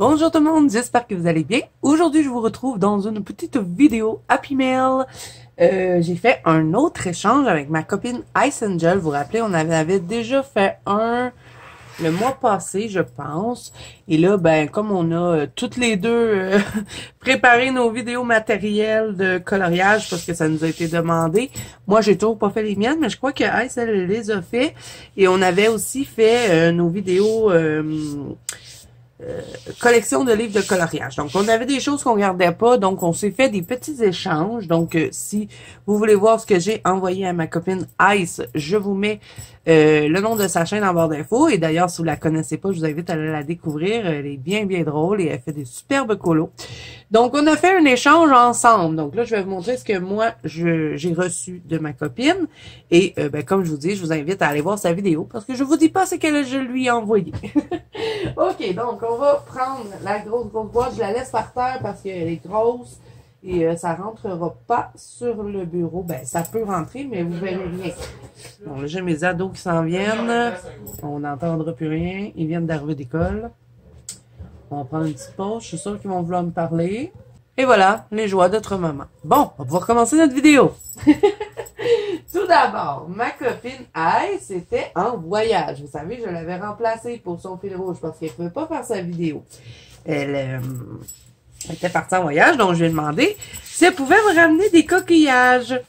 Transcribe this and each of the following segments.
Bonjour tout le monde, j'espère que vous allez bien. Aujourd'hui, je vous retrouve dans une petite vidéo Happy Mail. J'ai fait un autre échange avec ma copine Ice Angel. Vous vous rappelez, on avait déjà fait un le mois passé, je pense. Et là, ben, comme on a toutes les deux préparé nos vidéos matérielles de coloriage parce que ça nous a été demandé. Moi, j'ai toujours pas fait les miennes, mais je crois que Ice, elle les a fait. Et on avait aussi fait nos vidéos collection de livres de coloriage. Donc, on avait des choses qu'on gardait pas, donc on s'est fait des petits échanges. Donc, si vous voulez voir ce que j'ai envoyé à ma copine Ice, je vous mets le nom de sa chaîne en barre d'infos. Et d'ailleurs, si vous la connaissez pas, je vous invite à la découvrir. Elle est bien, bien drôle et elle fait des superbes colos. Donc, on a fait un échange ensemble. Donc là, je vais vous montrer ce que moi, j'ai reçu de ma copine. Et ben, comme je vous dis, je vous invite à aller voir sa vidéo parce que je vous dis pas ce que je lui ai envoyé. OK, donc on va prendre la grosse boîte. Je la laisse par terre parce qu'elle est grosse et ça rentrera pas sur le bureau. Ben, ça peut rentrer, mais vous verrez rien. Bon, là, j'ai mes ados qui s'en viennent. On n'entendra plus rien. Ils viennent d'arriver d'école. On va prendre une petite pause. Je suis sûre qu'ils vont vouloir me parler. Et voilà, les joies d'être maman. Bon, on va pouvoir commencer notre vidéo. Tout d'abord, ma copine Ice était en voyage. Vous savez, je l'avais remplacée pour son fil rouge parce qu'elle ne pouvait pas faire sa vidéo. Elle était partie en voyage, donc je lui ai demandé si elle pouvait me ramener des coquillages.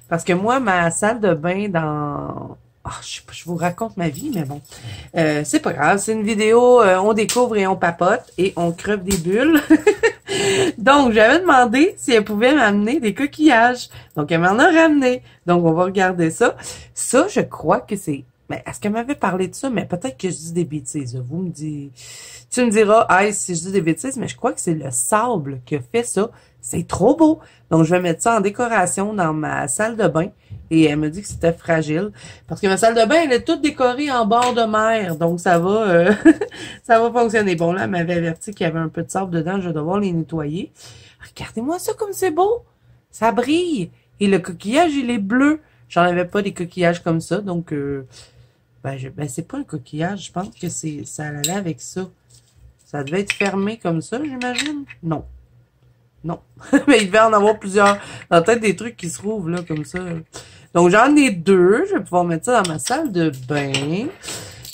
Parce que moi, ma salle de bain dans... Oh, je vous raconte ma vie, mais bon. C'est pas grave, c'est une vidéo, on découvre et on papote et on creve des bulles. Donc, j'avais demandé si elle pouvait m'amener des coquillages. Donc, elle m'en a ramené. Donc, on va regarder ça. Ça, je crois que c'est... Mais est-ce qu'elle m'avait parlé de ça? Mais peut-être que je dis des bêtises. Vous me dites... Tu me diras, hey, si je dis des bêtises, mais je crois que c'est le sable qui a fait ça. C'est trop beau. Donc, je vais mettre ça en décoration dans ma salle de bain. Et elle me dit que c'était fragile. Parce que ma salle de bain, elle est toute décorée en bord de mer. Donc, ça va ça va fonctionner. Bon, là, elle m'avait averti qu'il y avait un peu de sable dedans. Je vais devoir les nettoyer. Regardez-moi ça comme c'est beau. Ça brille. Et le coquillage, il est bleu. J'en avais pas des coquillages comme ça. Donc, ben c'est pas un coquillage. Je pense que ça allait avec ça. Ça devait être fermé comme ça, j'imagine. Non. Non. Mais il devait en avoir plusieurs. Dans peut-être des trucs qui se trouvent là, comme ça. Donc, j'en ai deux. Je vais pouvoir mettre ça dans ma salle de bain.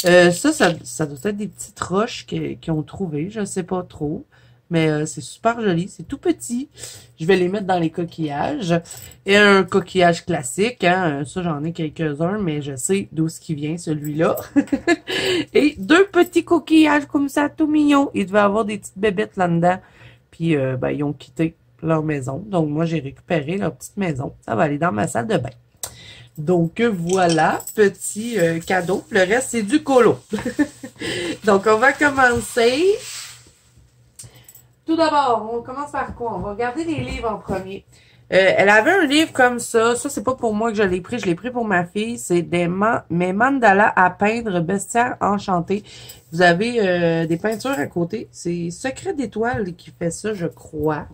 Ça doit être des petites roches qu'ils ont trouvées. Je sais pas trop. Mais c'est super joli. C'est tout petit. Je vais les mettre dans les coquillages. Et un coquillage classique. Hein. Ça, j'en ai quelques-uns. Mais je sais d'où ce qui vient, celui-là. Et deux petits coquillages comme ça, tout mignons. Il devait avoir des petites bébêtes là-dedans. Puis, ben, ils ont quitté leur maison. Donc, moi, j'ai récupéré leur petite maison. Ça va aller dans ma salle de bain. Donc, voilà, petit cadeau. Le reste, c'est du colo. Donc, on va commencer. Tout d'abord, on commence par quoi? On va regarder les livres en premier. Elle avait un livre comme ça. Ça, c'est pas pour moi que je l'ai pris. Je l'ai pris pour ma fille. C'est mes mandalas à peindre, bestiaire enchanté. Vous avez des peintures à côté. C'est Secret d'étoiles qui fait ça, je crois.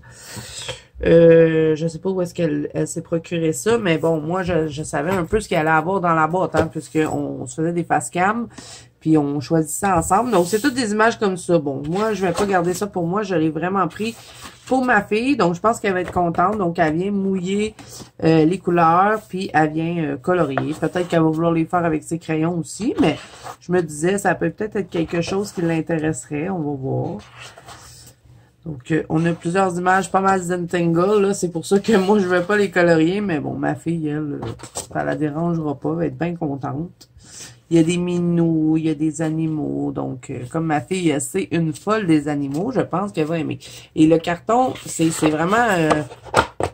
Je sais pas où est-ce qu'elle s'est procuré ça, mais bon, moi, je savais un peu ce qu'elle allait avoir dans la boîte, hein, puisqu'on se faisait des face cam, puis on choisissait ensemble. Donc, c'est toutes des images comme ça. Bon, moi, je vais pas garder ça pour moi. Je l'ai vraiment pris pour ma fille. Donc, je pense qu'elle va être contente. Donc, elle vient mouiller les couleurs, puis elle vient colorier. Peut-être qu'elle va vouloir les faire avec ses crayons aussi, mais je me disais, ça peut peut-être être quelque chose qui l'intéresserait. On va voir. Donc, on a plusieurs images, pas mal Zentangle, là. C'est pour ça que moi, je vais pas les colorier, mais bon, ma fille, elle, ça la dérangera pas. Elle va être bien contente. Il y a des minous, il y a des animaux. Donc, comme ma fille, c'est une folle des animaux, je pense qu'elle va aimer. Et le carton, c'est vraiment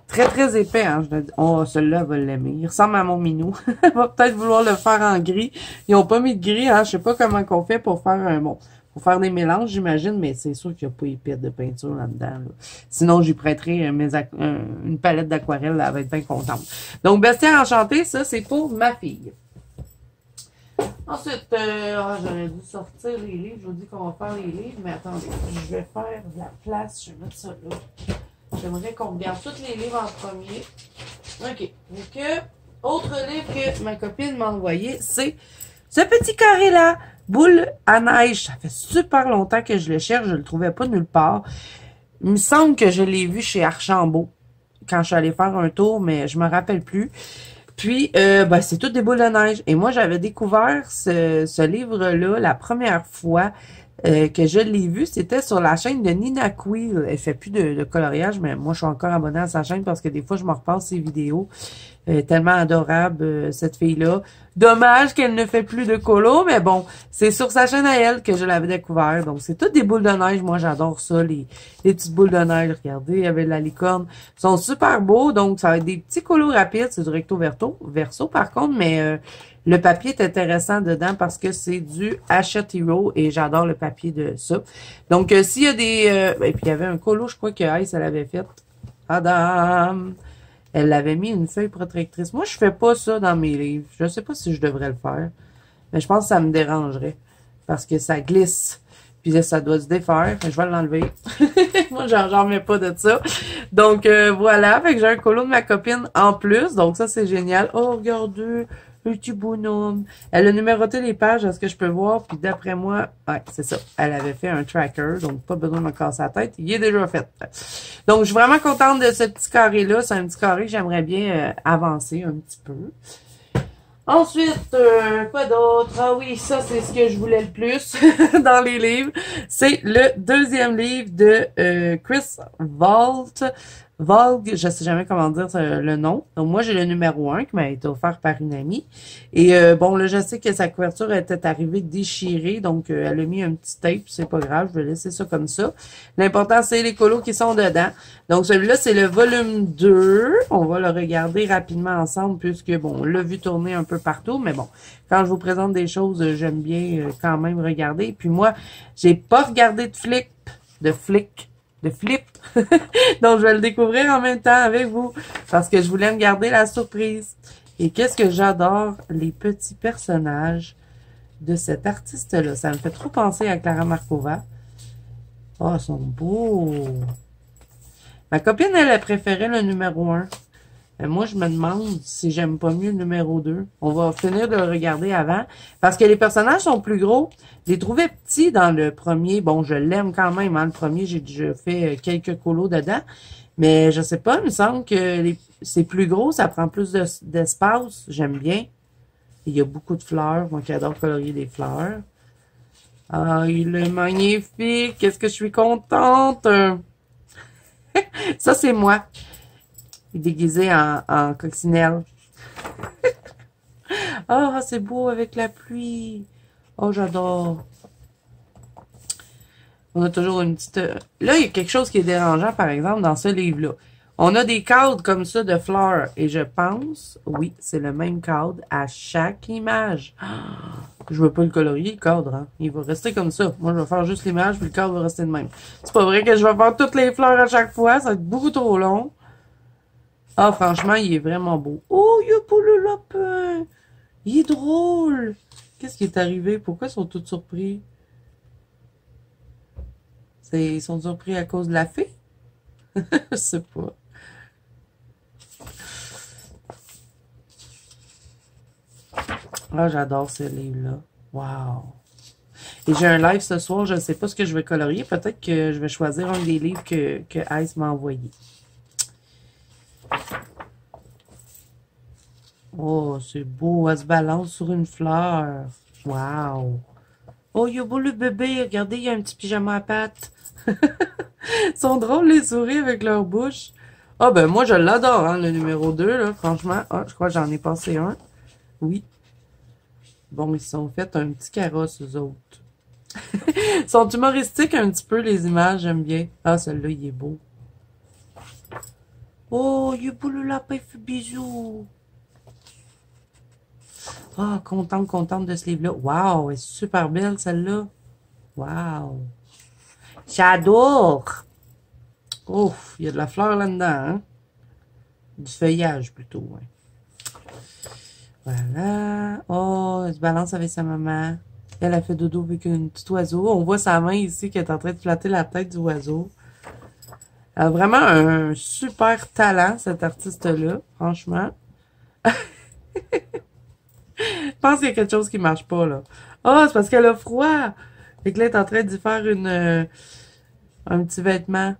très, très épais. Hein. Je me dis, oh, celui-là va l'aimer. Il ressemble à mon minou. Elle va peut-être vouloir le faire en gris. Ils ont pas mis de gris, hein. Je sais pas comment qu'on fait pour faire un bon. Pour faire des mélanges, j'imagine, mais c'est sûr qu'il n'y a pas épais de peinture là-dedans. Là. Sinon, j'y prêterai une palette d'aquarelle, elle va être bien contente. Donc, Bestiaire enchanté, ça, c'est pour ma fille. Ensuite, j'aurais dû sortir les livres. Je vous dis qu'on va faire les livres, mais attendez, je vais faire de la place. Je vais mettre ça là. J'aimerais qu'on regarde tous les livres en premier. OK. Donc, autre livre que ma copine m'a envoyé, c'est ce petit carré-là Boule à neige, ça fait super longtemps que je le cherche, je le trouvais pas nulle part. Il me semble que je l'ai vu chez Archambault quand je suis allée faire un tour, mais je me rappelle plus. Puis, ben, c'est toutes des boules de neige. Et moi, j'avais découvert ce livre-là la première fois que je l'ai vu, c'était sur la chaîne de Nina Quill. Elle fait plus de coloriage, mais moi, je suis encore abonnée à sa chaîne parce que des fois, je me repasse ses vidéos. Tellement adorable, cette fille-là. Dommage qu'elle ne fait plus de colo, mais bon, c'est sur sa chaîne à elle que je l'avais découvert. Donc, c'est toutes des boules de neige. Moi, j'adore ça, les petites boules de neige. Regardez, avec la licorne. Ils sont super beaux, donc ça va être des petits colos rapides. C'est du verso par contre, mais le papier est intéressant dedans parce que c'est du Hachette Hero et j'adore le papier de ça. Donc, s'il y a des... et puis, il y avait un colo, je crois que Ice, elle avait fait. Adam! Elle avait mis une feuille protectrice. Moi, je fais pas ça dans mes livres. Je sais pas si je devrais le faire. Mais je pense que ça me dérangerait. Parce que ça glisse. Puis là, ça doit se défaire. Je vais l'enlever. Moi, j'en mets pas de ça. Donc, voilà. Fait que j'ai un colo de ma copine en plus. Donc, ça, c'est génial. Oh, regardez. Le petit bonhomme. Elle a numéroté les pages à ce que je peux voir. Puis d'après moi, ouais, c'est ça. Elle avait fait un tracker. Donc, pas besoin de me casser la tête. Il est déjà fait. Donc, je suis vraiment contente de ce petit carré-là. C'est un petit carré que j'aimerais bien avancer un petit peu. Ensuite, quoi d'autre? Ah oui, ça, c'est ce que je voulais le plus dans les livres. C'est le deuxième livre de Chris Vault. Vogue, je sais jamais comment dire le nom. Donc, moi, j'ai le numéro 1 qui m'a été offert par une amie. Et bon, là, je sais que sa couverture était arrivée déchirée. Donc, elle a mis un petit tape. C'est pas grave, je vais laisser ça comme ça. L'important, c'est les colos qui sont dedans. Donc, celui-là, c'est le volume 2. On va le regarder rapidement ensemble puisque, bon, on l'a vu tourner un peu partout. Mais bon, quand je vous présente des choses, j'aime bien quand même regarder. Puis moi, j'ai pas regardé de flip. Donc, je vais le découvrir en même temps avec vous parce que je voulais me garder la surprise. Et qu'est-ce que j'adore, les petits personnages de cet artiste-là. Ça me fait trop penser à Clara Markova. Oh, ils sont beaux. Ma copine, elle préférait le numéro 1. Mais moi, je me demande si j'aime pas mieux le numéro 2. On va finir de le regarder avant. Parce que les personnages sont plus gros. Je les trouvais petits dans le premier. Bon, je l'aime quand même. Hein. Le premier, j'ai déjà fait quelques colos dedans. Mais je sais pas, il me semble que c'est plus gros. Ça prend plus d'espace. J'aime bien. Il y a beaucoup de fleurs. Moi qui adore colorier des fleurs. Ah, il est magnifique. Qu'est-ce que je suis contente. Ça, c'est moi. Il est déguisé en coccinelle. Ah, oh, c'est beau avec la pluie. Oh, j'adore. On a toujours une petite... Là, il y a quelque chose qui est dérangeant, par exemple, dans ce livre-là. On a des cadres comme ça de fleurs. Et je pense, oui, c'est le même cadre à chaque image. Je veux pas le colorier, le cadre. Hein. Il va rester comme ça. Moi, je vais faire juste l'image, puis le cadre va rester de même. C'est pas vrai que je vais faire toutes les fleurs à chaque fois. Ça va être beaucoup trop long. Ah, franchement, il est vraiment beau. Oh, il y a pas le lapin. Il est drôle. Qu'est-ce qui est arrivé? Pourquoi ils sont tous surpris? Ils sont surpris à cause de la fée? Je sais pas. Ah, j'adore ce livre-là. Wow. Et j'ai un live ce soir. Je ne sais pas ce que je vais colorier. Peut-être que je vais choisir un des livres que Ice m'a envoyé. Oh, c'est beau. Elle se balance sur une fleur. Wow. Oh, il y a beau le bébé. Regardez, il y a un petit pyjama à pattes. Ils sont drôles, les souris, avec leur bouche. Ah, ben, moi, je l'adore, hein, le numéro 2, là, franchement. Ah, je crois que j'en ai passé un. Oui. Bon, ils se sont fait un petit carrosse, eux autres. Ils sont humoristiques un petit peu, les images, j'aime bien. Ah, celui-là, il est beau. Oh, il est beau, le lapin, il fait bisous. Ah, contente de ce livre-là. Wow, elle est super belle, celle-là. Wow. J'adore. Ouf, il y a de la fleur là-dedans, hein? Du feuillage, plutôt, ouais. Voilà. Oh, elle se balance avec sa maman. Elle a fait dodo avec un petit oiseau. On voit sa main ici qui est en train de flatter la tête du oiseau. Elle a vraiment un super talent, cet artiste-là, franchement. Je pense qu'il y a quelque chose qui marche pas, là. Ah, c'est parce qu'elle a froid. Fait que là, elle est en train d'y faire un petit vêtement.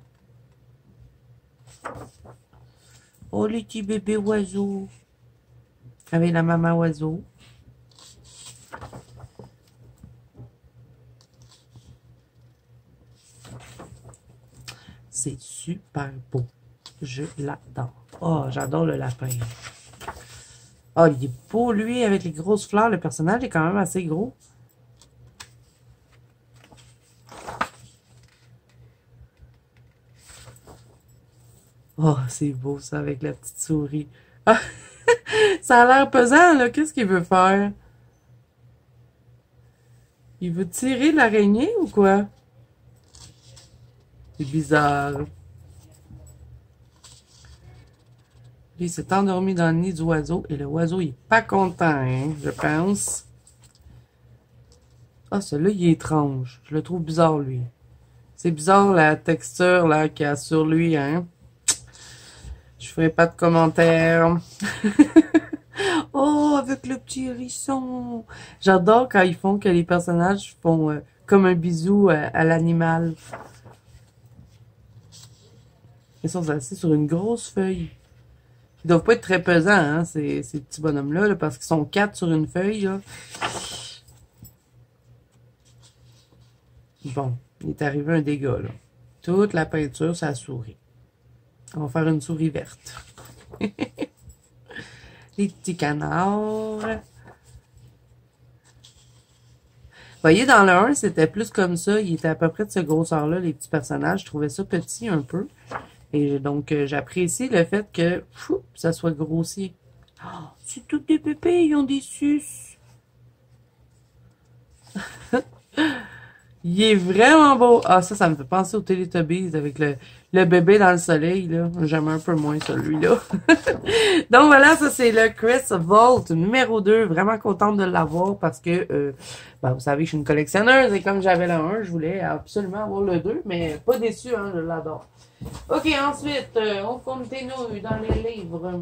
Oh, les petits bébés oiseaux. Avec la maman oiseau. C'est super beau. Je l'adore. Oh, j'adore le lapin. Oh, il est beau, lui, avec les grosses fleurs. Le personnage est quand même assez gros. Oh, c'est beau, ça, avec la petite souris. Ah, ça a l'air pesant, là. Qu'est-ce qu'il veut faire? Il veut tirer l'araignée ou quoi? C'est bizarre. Lui, il s'est endormi dans le nid du oiseau et le oiseau, il est pas content, hein, je pense. Ah, celui-là, il est étrange. Je le trouve bizarre, lui. C'est bizarre, la texture, là, qu'il y a sur lui, hein. Je ferai pas de commentaires. Oh, avec le petit hérisson. J'adore quand ils font que les personnages font comme un bisou à l'animal. Ils sont assis sur une grosse feuille. Ils doivent pas être très pesants, hein, ces petits bonhommes-là, là, parce qu'ils sont 4 sur une feuille, là. Bon, il est arrivé un dégât, là. Toute la peinture, ça a souri. On va faire une souris verte. Les petits canards. Vous voyez, dans le 1, c'était plus comme ça. Il était à peu près de ce grosseur-là, les petits personnages. Je trouvais ça petit un peu. Et donc, j'apprécie le fait que ça soit grossi. Oh, c'est tous des bébés, ils ont des suces. Il est vraiment beau. Ah, ça me fait penser au Teletubbies avec le bébé dans le soleil, là. J'aime un peu moins celui-là. Donc voilà, ça c'est le Chris Vault numéro 2. Vraiment contente de l'avoir parce que, ben, vous savez, je suis une collectionneuse et comme j'avais le 1, je voulais absolument avoir le 2, mais pas déçu, hein, je l'adore. Ok, ensuite, on continue dans les livres.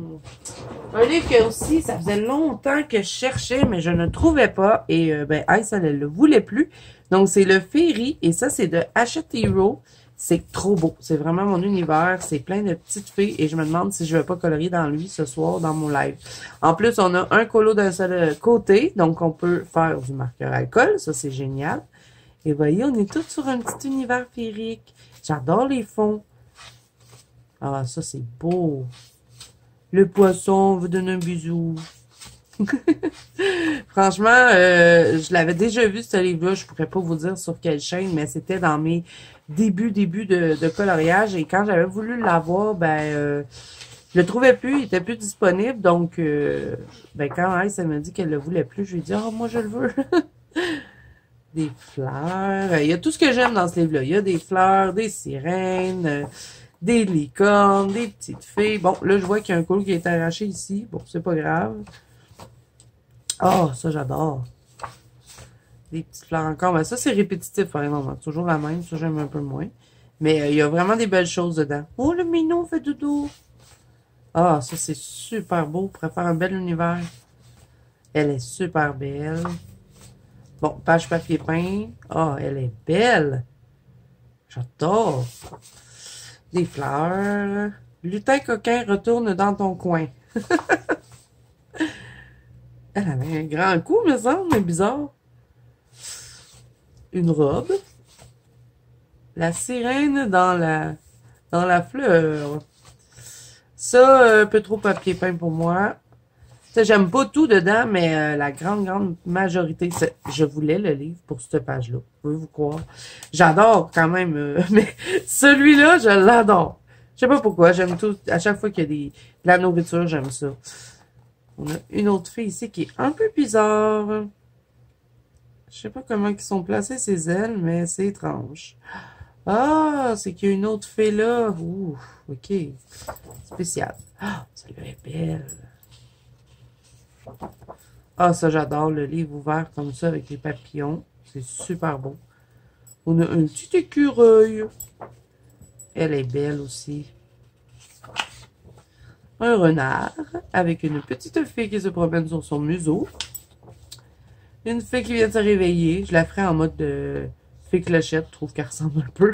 Un livre que aussi, ça faisait longtemps que je cherchais, mais je ne trouvais pas. Et ben, Ice, elle ne le voulait plus. Donc, c'est le Fairy. Et ça, c'est de Hachette Hero. C'est trop beau. C'est vraiment mon univers. C'est plein de petites fées. Et je me demande si je ne vais pas colorier dans lui ce soir dans mon live. En plus, on a un colo d'un seul côté. Donc, on peut faire du marqueur alcool. Ça, c'est génial. Et voyez, on est tous sur un petit univers féerique. J'adore les fonds. Ah, ça, c'est beau. Le poisson veut donner un bisou. Franchement, je l'avais déjà vu, ce livre-là. Je pourrais pas vous dire sur quelle chaîne, mais c'était dans mes débuts de coloriage. Et quand j'avais voulu l'avoir, ben, je le trouvais plus. Il était plus disponible. Donc, ben, quand Ice, elle m'a dit qu'elle le voulait plus, je lui ai dit, oh, moi, je le veux. Des fleurs. Il y a tout ce que j'aime dans ce livre-là. Il y a des fleurs, des sirènes, des licornes, des petites fées. Bon, là, je vois qu'il y a un colo qui est arraché ici. Bon, c'est pas grave. Oh, ça, j'adore. Des petites fleurs encore. Mais ça, c'est répétitif, par exemple. Toujours la même. Ça, j'aime un peu moins. Mais il y a vraiment des belles choses dedans. Oh, le minou fait dodo. Ah, ça, c'est super beau. Pour faire un bel univers. Elle est super belle. Bon, page papier peint. Ah, elle est belle. J'adore. Des fleurs. Lutin coquin retourne dans ton coin. Elle avait un grand coup, me semble, mais bizarre. Une robe. La sirène dans la fleur. Ça, un peu trop papier peint pour moi. J'aime pas tout dedans, mais la grande majorité, je voulais le livre pour cette page-là. Pouvez-vous croire? J'adore quand même, mais celui-là, je l'adore. Je sais pas pourquoi, j'aime tout. À chaque fois qu'il y a de la nourriture, j'aime ça. On a une autre fille ici qui est un peu bizarre. Je sais pas comment ils sont placées ses ailes, mais c'est étrange. Ah, c'est qu'il y a une autre fée là. Ouh, ok. Spécial. Ah, celle-là est belle. Ah, ça, j'adore le livre ouvert comme ça avec les papillons. C'est super beau. On a un petit écureuil. Elle est belle aussi. Un renard avec une petite fille qui se promène sur son museau. Une fée qui vient de se réveiller. Je la ferai en mode de fée clochette. Je trouve qu'elle ressemble un peu.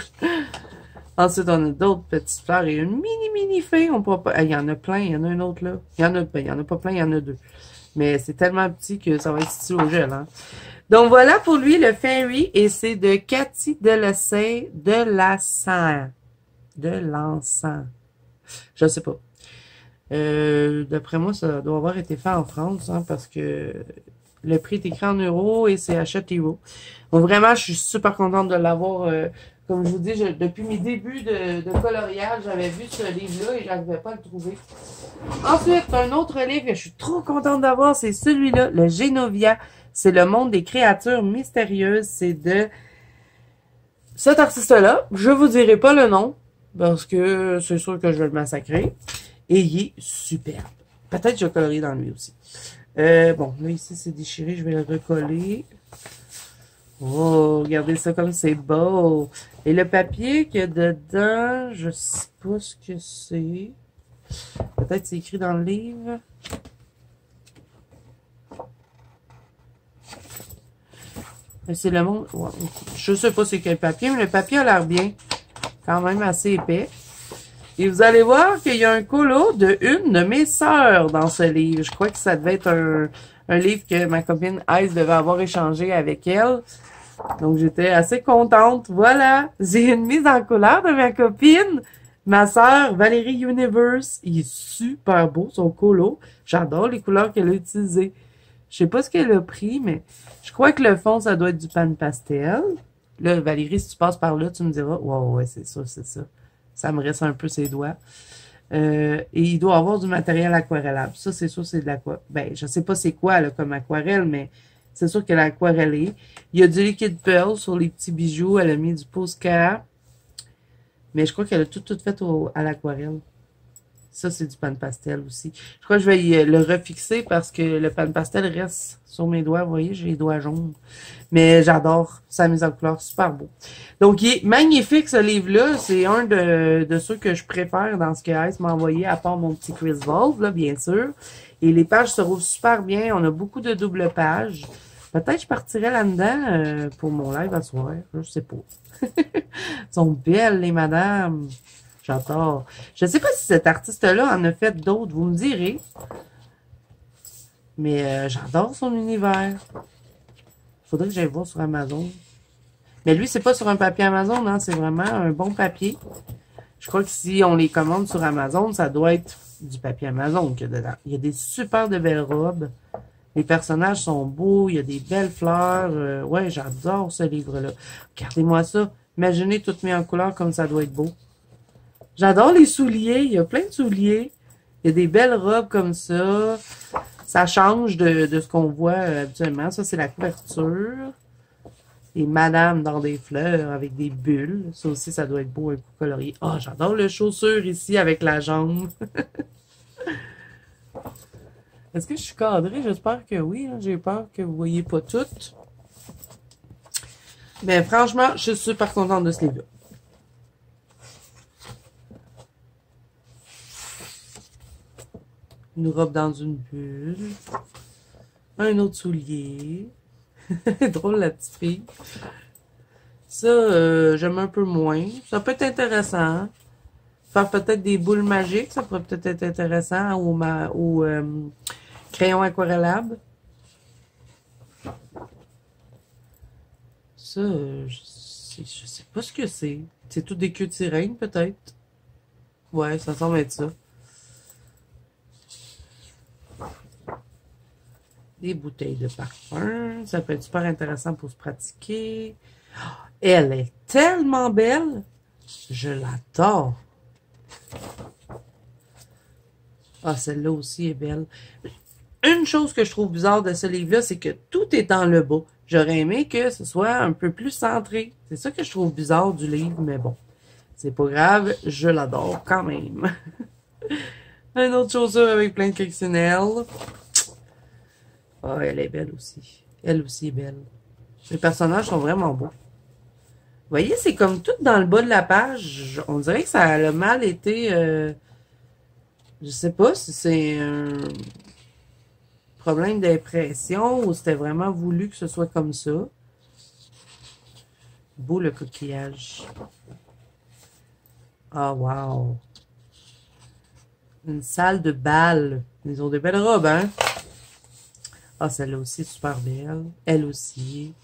Ensuite, on a d'autres petites fleurs et une mini fée. On pourra pas... Ah, il y en a plein. Il y en a un autre là. Il y en a pas plein. Il y en a deux. Mais c'est tellement petit que ça va être style au gel, hein. Donc voilà pour lui le Fairy et c'est de Cathy Delessay de l'encens. De l'encens. Je sais pas. D'après moi, ça doit avoir été fait en France, hein, parce que le prix est écrit en euros et c'est Achat-Hero. Donc vraiment, je suis super contente de l'avoir. Comme je vous dis, depuis mes débuts de coloriage, j'avais vu ce livre-là et je n'arrivais pas à le trouver. Ensuite, un autre livre que je suis trop contente d'avoir, c'est celui-là, le Genovia. C'est le monde des créatures mystérieuses. C'est de cet artiste-là. Je vous dirai pas le nom, parce que c'est sûr que je vais le massacrer. Et il est superbe. Peut-être que je vais colorer dans lui aussi. Bon, là, ici, c'est déchiré. Je vais le recoller. Oh, regardez ça comme c'est beau. Et le papier qu'il y a dedans, je sais pas ce que c'est. Peut-être c'est écrit dans le livre. Mais c'est le monde... Ouais, je sais pas c'est quel papier, mais le papier a l'air bien. Quand même assez épais. Et vous allez voir qu'il y a un colo de une de mes sœurs dans ce livre. Je crois que ça devait être un livre que ma copine Ice devait avoir échangé avec elle. Donc, j'étais assez contente. Voilà, j'ai une mise en couleur de ma copine, ma sœur Valérie Universe. Il est super beau, son colo. J'adore les couleurs qu'elle a utilisées. Je sais pas ce qu'elle a pris, mais je crois que le fond, ça doit être du pan pastel. Là, Valérie, si tu passes par là, tu me diras, wow, ouais, c'est ça, c'est ça. Ça me reste un peu ses doigts. Et il doit avoir du matériel aquarellable. Ça, c'est sûr, c'est de l'aquarelle. Ben, je sais pas c'est quoi, là, comme aquarelle, mais c'est sûr qu'elle a aquarellé. Il y a du liquide pearl sur les petits bijoux. Elle a mis du Posca. Mais je crois qu'elle a tout fait à l'aquarelle. Ça, c'est du pan pastel aussi. Je crois que je vais le refixer parce que le pan pastel reste sur mes doigts. Vous voyez, j'ai les doigts jaunes. Mais j'adore sa mise en couleur. Super beau. Donc, il est magnifique, ce livre-là. C'est un de ceux que je préfère dans ce que Ice m'a envoyé, à part mon petit Chris Volve, là, bien sûr. Et les pages se rouvrent super bien. On a beaucoup de doubles pages. Peut-être que je partirais là-dedans pour mon live à soir. Je sais pas. Elles sont belles, les madames. J'adore. Je ne sais pas si cet artiste-là en a fait d'autres, vous me direz. Mais j'adore son univers. Faudrait que j'aille voir sur Amazon. Mais lui, c'est pas sur un papier Amazon, hein, c'est vraiment un bon papier. Je crois que si on les commande sur Amazon, ça doit être du papier Amazon qu'il y a dedans. Il y a des super de belles robes. Les personnages sont beaux, il y a des belles fleurs. Ouais, j'adore ce livre-là. Regardez-moi ça. Imaginez tout mis en couleur comme ça doit être beau. J'adore les souliers. Il y a plein de souliers. Il y a des belles robes comme ça. Ça change de ce qu'on voit habituellement. Ça, c'est la couverture. Et Madame dans des fleurs avec des bulles. Ça aussi, ça doit être beau, un coup colorié. Ah, j'adore les chaussures ici avec la jambe. Est-ce que je suis cadrée? J'espère que oui. Hein. J'ai peur que vous voyez pas tout. Mais franchement, je suis super contente de ce livre-là. Une robe dans une bulle. Un autre soulier. Drôle la petite fille. Ça, j'aime un peu moins. Ça peut être intéressant. Faire peut-être des boules magiques, ça pourrait peut-être être intéressant. Ou crayon aquarellable. Ça, je sais pas ce que c'est. C'est tout des queues de sirène, peut-être. Ouais, ça semble être ça. Des bouteilles de parfum. Ça peut être super intéressant pour se pratiquer. Elle est tellement belle. Je l'adore. Ah, celle-là aussi est belle. Une chose que je trouve bizarre de ce livre-là, c'est que tout est dans le bas. J'aurais aimé que ce soit un peu plus centré. C'est ça que je trouve bizarre du livre, mais bon. C'est pas grave, je l'adore quand même. Une autre chaussure avec plein de coccinelles. Ah, elle est belle aussi. Elle aussi est belle. Les personnages sont vraiment beaux. Vous voyez, c'est comme tout dans le bas de la page. On dirait que ça a mal été... je sais pas si c'est un problème d'impression ou c'était vraiment voulu que ce soit comme ça. Beau le coquillage. Ah, wow. Une salle de bal. Ils ont des belles robes, hein? Ah, celle-là aussi, super belle. Elle aussi.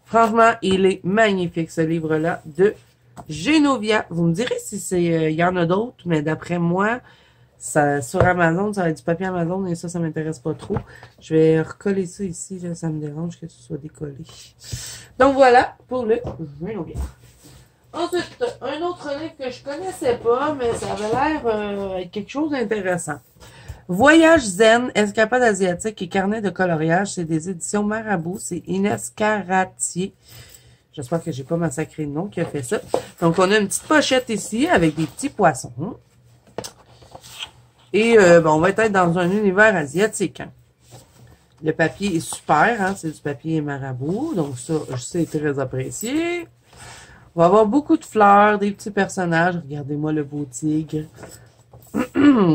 Franchement, il est magnifique, ce livre-là, de Genovia. Vous me direz si c'est, il y en a d'autres, mais d'après moi, ça, sur Amazon, ça va être du papier Amazon, et ça m'intéresse pas trop. Je vais recoller ça ici, là, ça me dérange que ce soit décollé. Donc voilà, pour le Genovia. Ensuite, un autre livre que je connaissais pas, mais ça avait l'air être quelque chose d'intéressant. Voyage zen, escapade asiatique et carnet de coloriage, c'est des éditions Marabout, c'est Inès Caratier. J'espère que j'ai pas massacré le nom qui a fait ça. Donc, on a une petite pochette ici avec des petits poissons. Et bon, on va être dans un univers asiatique. Hein. Le papier est super, hein, c'est du papier Marabout, donc ça, c'est très apprécié. On va avoir beaucoup de fleurs, des petits personnages. Regardez-moi le beau tigre.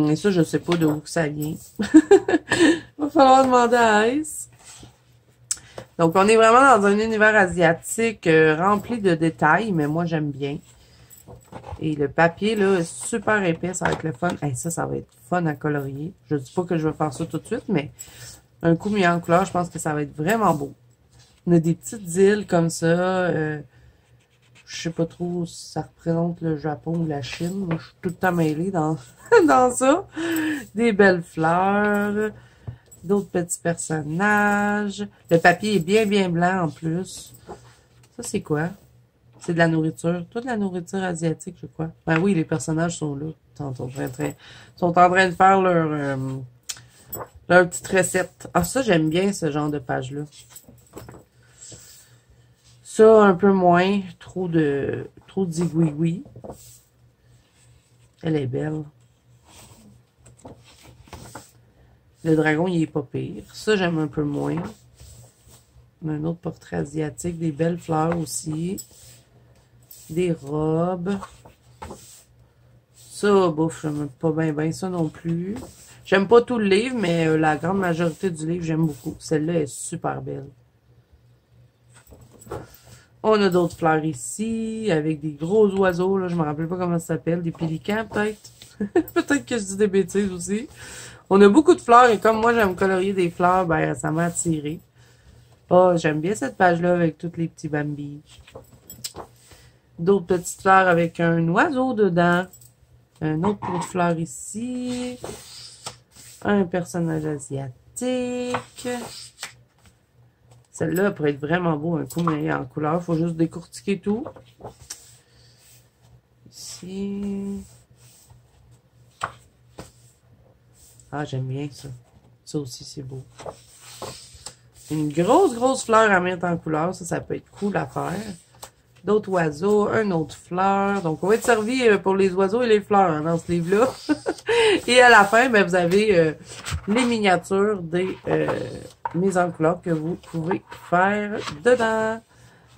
Et ça, je sais pas de où que ça vient. Il va falloir demander à Ice. Donc, on est vraiment dans un univers asiatique rempli de détails, mais moi, j'aime bien. Et le papier, là, est super épais, ça va être le fun. Hey, ça va être fun à colorier. Je dis pas que je vais faire ça tout de suite, mais un coup mis en couleur, je pense que ça va être vraiment beau. On a des petites îles comme ça. Je sais pas trop si ça représente le Japon ou la Chine. Moi, je suis tout le temps mêlée dans, dans ça. Des belles fleurs. D'autres petits personnages. Le papier est bien, bien blanc en plus. Ça, c'est quoi? C'est de la nourriture. Toute la nourriture asiatique, je crois. Ben oui, les personnages sont là. Ils sont en train de faire leur petite recette. Ah, ça, j'aime bien ce genre de page-là. Ça, un peu moins. Trop d'igouigouis. Elle est belle. Le dragon, il est pas pire. Ça, j'aime un peu moins. On a un autre portrait asiatique. Des belles fleurs aussi. Des robes. Ça, bouf, j'aime pas bien ça non plus. J'aime pas tout le livre, mais la grande majorité du livre, j'aime beaucoup. Celle-là est super belle. On a d'autres fleurs ici, avec des gros oiseaux, là, je me rappelle pas comment ça s'appelle, des pélicans peut-être. Peut-être que je dis des bêtises aussi. On a beaucoup de fleurs, et comme moi j'aime colorier des fleurs, ben ça m'a attiré. Oh, j'aime bien cette page-là avec tous les petits bambis. D'autres petites fleurs avec un oiseau dedans. Un autre pot de fleurs ici. Un personnage asiatique. Celle-là pourrait être vraiment beau, un coup mais en couleur. Il faut juste décortiquer tout. Ici. Ah, j'aime bien ça. Ça aussi, c'est beau. Une grosse fleur à mettre en couleur. Ça peut être cool à faire. D'autres oiseaux, un autre fleur. Donc, on va être servi pour les oiseaux et les fleurs hein, dans ce livre-là. Et à la fin, ben, vous avez les miniatures des mises en couleur que vous pouvez faire dedans.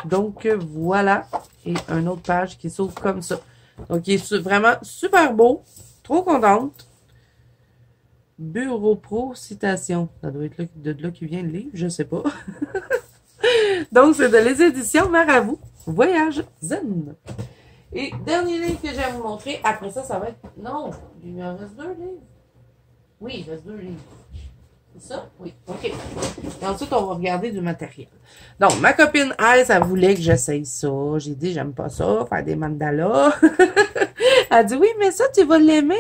Donc, voilà. Et une autre page qui s'ouvre comme ça. Donc, il est vraiment super beau. Trop contente. Bureau Pro, citation. Ça doit être de là qui vient le livre, je sais pas. Donc, c'est de les éditions Marabout. Voyage zen. Et dernier livre que je vais vous montrer. Après ça, ça va être... Non, il en reste 2 livres. Oui, il reste 2 livres. C'est ça? Oui. OK. Et ensuite, on va regarder du matériel. Donc, ma copine Ice, elle voulait que j'essaye ça. J'ai dit, j'aime pas ça, faire des mandalas. Elle dit, oui, mais ça, tu vas l'aimer.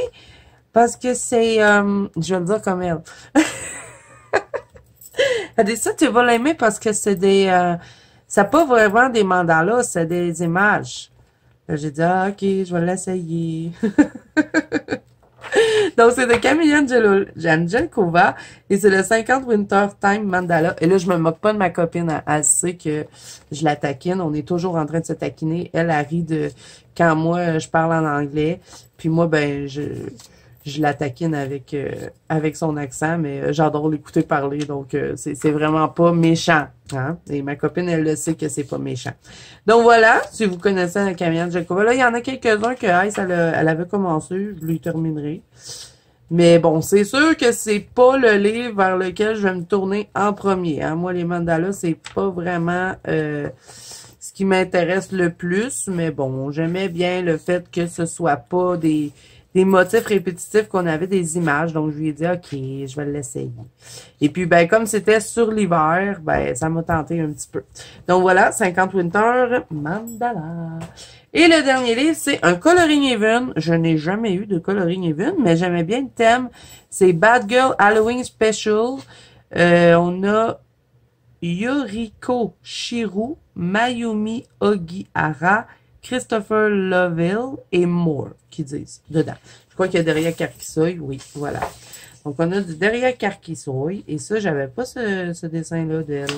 Parce que c'est... je vais le dire comme elle. Elle dit, ça, tu vas l'aimer parce que c'est des... c'est pas vraiment des mandalas, c'est des images. J'ai dit, ah, OK, je vais l'essayer. Donc, c'est de Camilla Angelkova et c'est le 50 Winter Time Mandala. Et là, je me moque pas de ma copine. Elle sait que je la taquine. On est toujours en train de se taquiner. Elle rit de quand moi, je parle en anglais. Puis moi, ben, je la taquine avec son accent, mais j'adore l'écouter parler, donc c'est vraiment pas méchant. Hein? Et ma copine, elle le sait que c'est pas méchant. Donc voilà, si vous connaissez Camilla Angelkova, là, il y en a quelques-uns que Ice, elle avait commencé, je lui terminerai. Mais bon, c'est sûr que c'est pas le livre vers lequel je vais me tourner en premier. Hein. Moi, les mandalas, c'est pas vraiment ce qui m'intéresse le plus. Mais bon, j'aimais bien le fait que ce soit pas des motifs répétitifs, qu'on avait des images. Donc, je lui ai dit, OK, je vais l'essayer. Et puis, ben, comme c'était sur l'hiver, ben, ça m'a tenté un petit peu. Donc, voilà, 50 Winter Mandala. Et le dernier livre, c'est un coloring even. Je n'ai jamais eu de coloring even, mais j'aimais bien le thème. C'est Bad Girl Halloween Special. On a Yoriko Shiru, Mayumi Ogihara, Christopher Lovell et Moore qui disent dedans. Je crois qu'il y a derrière Carquissoy. Oui, voilà. Donc, on a du derrière Carquissoy. Et ça, j'avais pas ce dessin-là d'elle.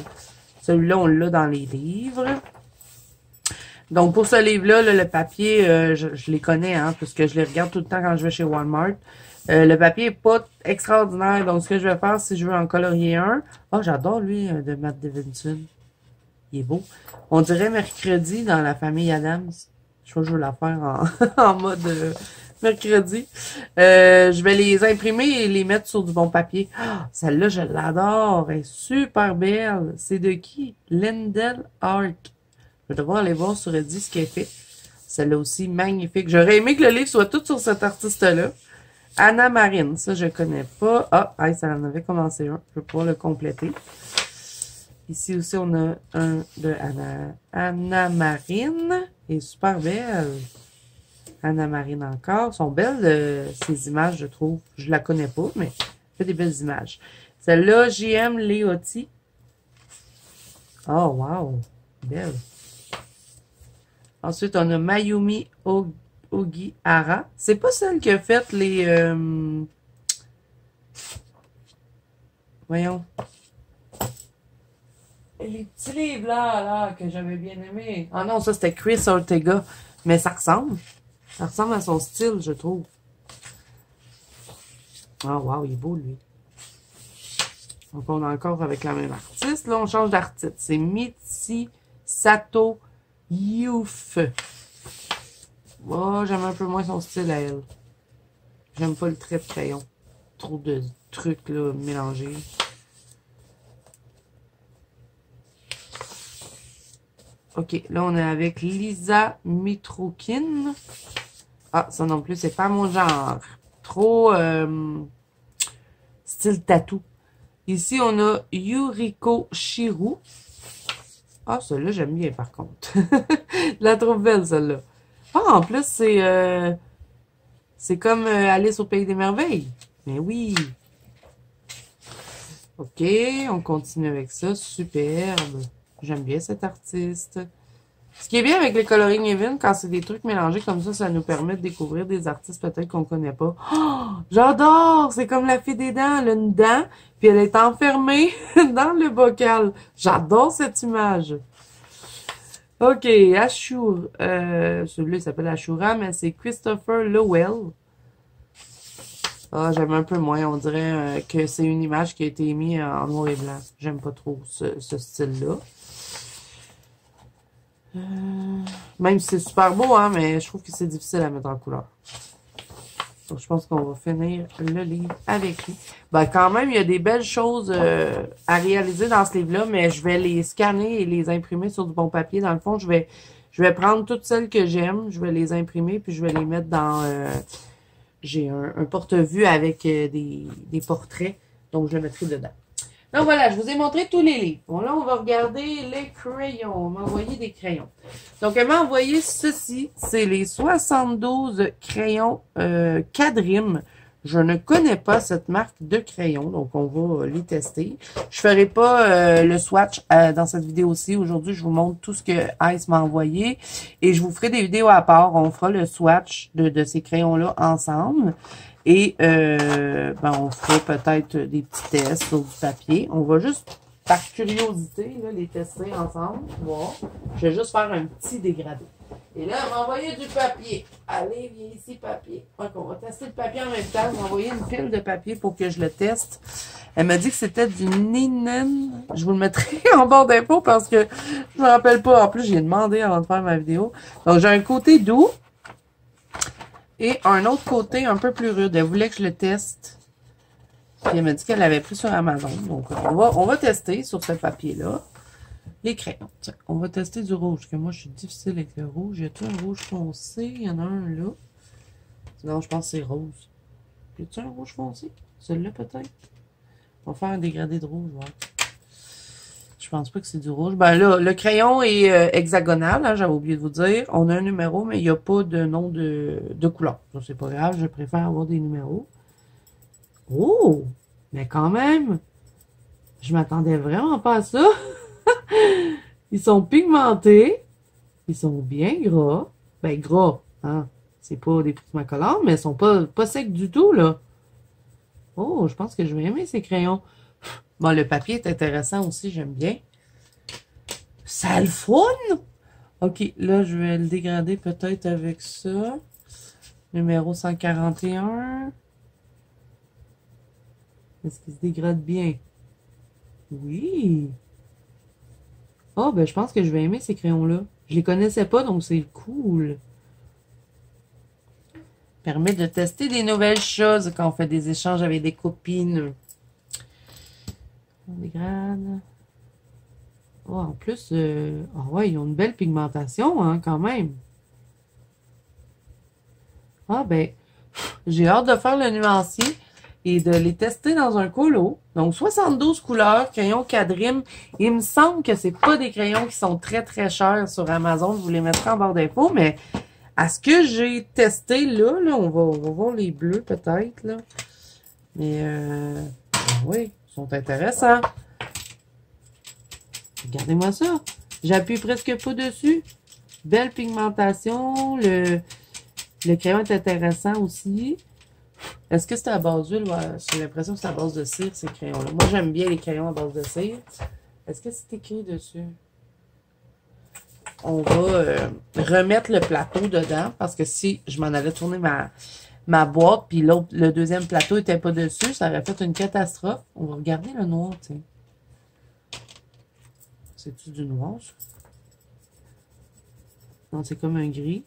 Celui-là, on l'a dans les livres. Donc, pour ce livre-là, le papier, je les connais, hein, parce que je les regarde tout le temps quand je vais chez Walmart. Le papier est pas extraordinaire. Donc, ce que je vais faire, si je veux en colorier un... Oh, j'adore, lui, de Matt Davidson. Il est beau. On dirait mercredi dans la famille Adams. Je crois que je veux la faire en mode mercredi. Je vais les imprimer et les mettre sur du bon papier. Oh, celle-là, je l'adore. Elle est super belle. C'est de qui? Lindell Art. Je vais devoir aller voir sur Reddit ce qu'elle fait. Celle-là aussi, magnifique. J'aurais aimé que le livre soit tout sur cet artiste-là. Anna Marine, ça, je connais pas. Ah, ça en avait commencé un. Je vais pouvoir le compléter. Ici aussi, on a un de Anna Marine. Elle est super belle. Anna Marine encore. Elles sont belles, ces images, je trouve. Je la connais pas, mais elle fait des belles images. Celle-là, J.M. Leotti. Oh, wow. Belle. Ensuite, on a Mayumi Ogihara. C'est pas celle qui a fait les... Voyons. Les petits livres là, que j'avais bien aimé. Ah non, ça c'était Chris Ortega. Mais ça ressemble. Ça ressemble à son style, je trouve. Ah, wow, il est beau, lui. Donc, on est encore avec la même artiste. Là, on change d'artiste. C'est Michi Sato Youf. Oh, j'aime un peu moins son style à elle. J'aime pas le trait de crayon. Trop de trucs, là, mélangés. OK, là, on est avec Lisa Mitroukine. Ah, ça non plus, c'est pas mon genre. Trop style tatou. Ici, on a Yuriko Shiru. Ah, celle-là, j'aime bien, par contre. Je la trouve belle, celle-là. Ah, en plus, c'est comme Alice au Pays des Merveilles. Mais oui. OK, on continue avec ça. Superbe. J'aime bien cet artiste. Ce qui est bien avec les coloring even, quand c'est des trucs mélangés comme ça nous permet de découvrir des artistes peut-être qu'on connaît pas. Oh, j'adore! C'est comme la fille des dents. Elle a une dent, puis elle est enfermée dans le bocal. J'adore cette image. OK, Ashur. Celui-là, il s'appelle Ashura, mais c'est Christopher Lowell. Ah, j'aime un peu moins. On dirait que c'est une image qui a été émise en noir et blanc. J'aime pas trop ce style-là. Même si c'est super beau, hein, mais je trouve que c'est difficile à mettre en couleur. Donc, je pense qu'on va finir le livre avec lui. Ben, quand même, il y a des belles choses à réaliser dans ce livre-là, mais je vais les scanner et les imprimer sur du bon papier. Dans le fond, je vais prendre toutes celles que j'aime, je vais les imprimer, puis je vais les mettre dans... j'ai un porte-vue avec des portraits, donc je le mettrai dedans. Donc voilà, je vous ai montré tous les livres. Bon, là, on va regarder les crayons. On m'a envoyé des crayons. Donc, elle m'a envoyé ceci. C'est les 72 crayons Quadrim. Je ne connais pas cette marque de crayons, donc on va les tester. Je ferai pas le swatch dans cette vidéo-ci. Aujourd'hui, je vous montre tout ce que Ice m'a envoyé et je vous ferai des vidéos à part. On fera le swatch de ces crayons-là ensemble. Et ben, on fera peut-être des petits tests sur du papier. On va juste, par curiosité, là, les tester ensemble. Voir. Je vais juste faire un petit dégradé. Et là, elle m'a envoyé du papier. Allez, viens ici, papier. Donc, on va tester le papier en même temps. Elle m'a envoyé une pile de papier pour que je le teste. Elle m'a dit que c'était du Ninen. Je vous le mettrai en barre d'infos parce que je me rappelle pas. En plus, j'ai demandé avant de faire ma vidéo. Donc, j'ai un côté doux. Et un autre côté un peu plus rude. Elle voulait que je le teste. Puis elle m'a dit qu'elle l'avait pris sur Amazon. Donc, on va tester sur ce papier-là. Les crayons. Tiens, on va tester du rouge. Parce que moi, je suis difficile avec le rouge. Y a-t-il un rouge foncé? Il y en a un là. Non, je pense que c'est rose. Y a-t-il un rouge foncé? Celui-là, peut-être? On va faire un dégradé de rouge, ouais. Je pense pas que c'est du rouge. Ben là, le crayon est hexagonal, hein, j'avais oublié de vous dire. On a un numéro, mais il n'y a pas de nom de couleur. Ça, c'est pas grave, je préfère avoir des numéros. Oh! Mais quand même, je m'attendais vraiment pas à ça. Ils sont pigmentés. Ils sont bien gras. Ben, gras, hein. C'est pas des prismacolores, mais ils sont pas secs du tout, là. Oh, je pense que je vais aimer ces crayons. Bon, le papier est intéressant aussi, j'aime bien. Ça a le fun! Ok, là, je vais le dégrader peut-être avec ça. Numéro 141. Est-ce qu'il se dégrade bien? Oui! Oh, ben, je pense que je vais aimer ces crayons-là. Je les connaissais pas, donc c'est cool. Permet de tester des nouvelles choses quand on fait des échanges avec des copines. On dégrade. Oh, en plus, oh ouais, ils ont une belle pigmentation, hein, quand même. Ah, ben, j'ai hâte de faire le nuancier et de les tester dans un colo. Donc, 72 couleurs, crayons Quadrim. Il me semble que c'est pas des crayons qui sont très, très chers sur Amazon. Je vous les mettrai en barre d'infos, mais à ce que j'ai testé là, on va voir les bleus peut-être, là. Mais, oui, ils sont intéressants. Regardez-moi ça. J'appuie presque pas dessus. Belle pigmentation. Le crayon est intéressant aussi. Est-ce que c'est à base d'huile? Ouais, j'ai l'impression que c'est à base de cire, ces crayons-là. Moi, j'aime bien les crayons à base de cire. Est-ce que c'est écrit dessus? On va remettre le plateau dedans parce que si je m'en allais tourner ma boîte puis l'autre, le deuxième plateau n'était pas dessus, ça aurait fait une catastrophe. On va regarder le noir, tiens. C'est-tu du noir, ça? Non, c'est comme un gris.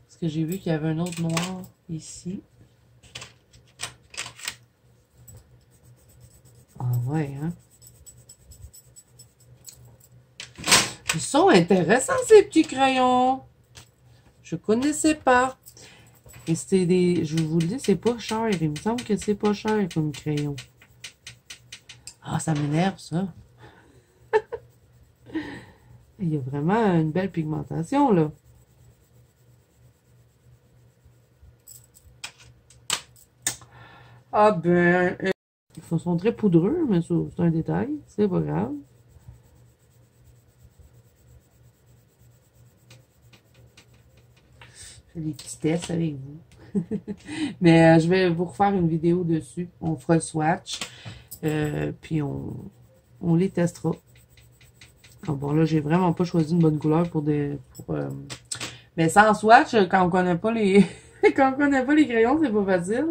Parce que j'ai vu qu'il y avait un autre noir ici. Ah ouais, hein? Ils sont intéressants, ces petits crayons. Je connaissais pas. Et c'était des... Je vous le dis, c'est pas cher. Il me semble que c'est pas cher comme crayon. Ah, ça m'énerve, ça. Il y a vraiment une belle pigmentation, là. Ah ben... Ils sont très poudreux, mais c'est un détail. C'est pas grave. Je fais des petits tests avec vous. Mais je vais vous refaire une vidéo dessus. On fera le swatch. Puis on les testera. Ah bon, là, j'ai vraiment pas choisi une bonne couleur pour des... Mais sans swatch, quand on connaît pas les... quand on connaît pas les crayons, c'est pas facile.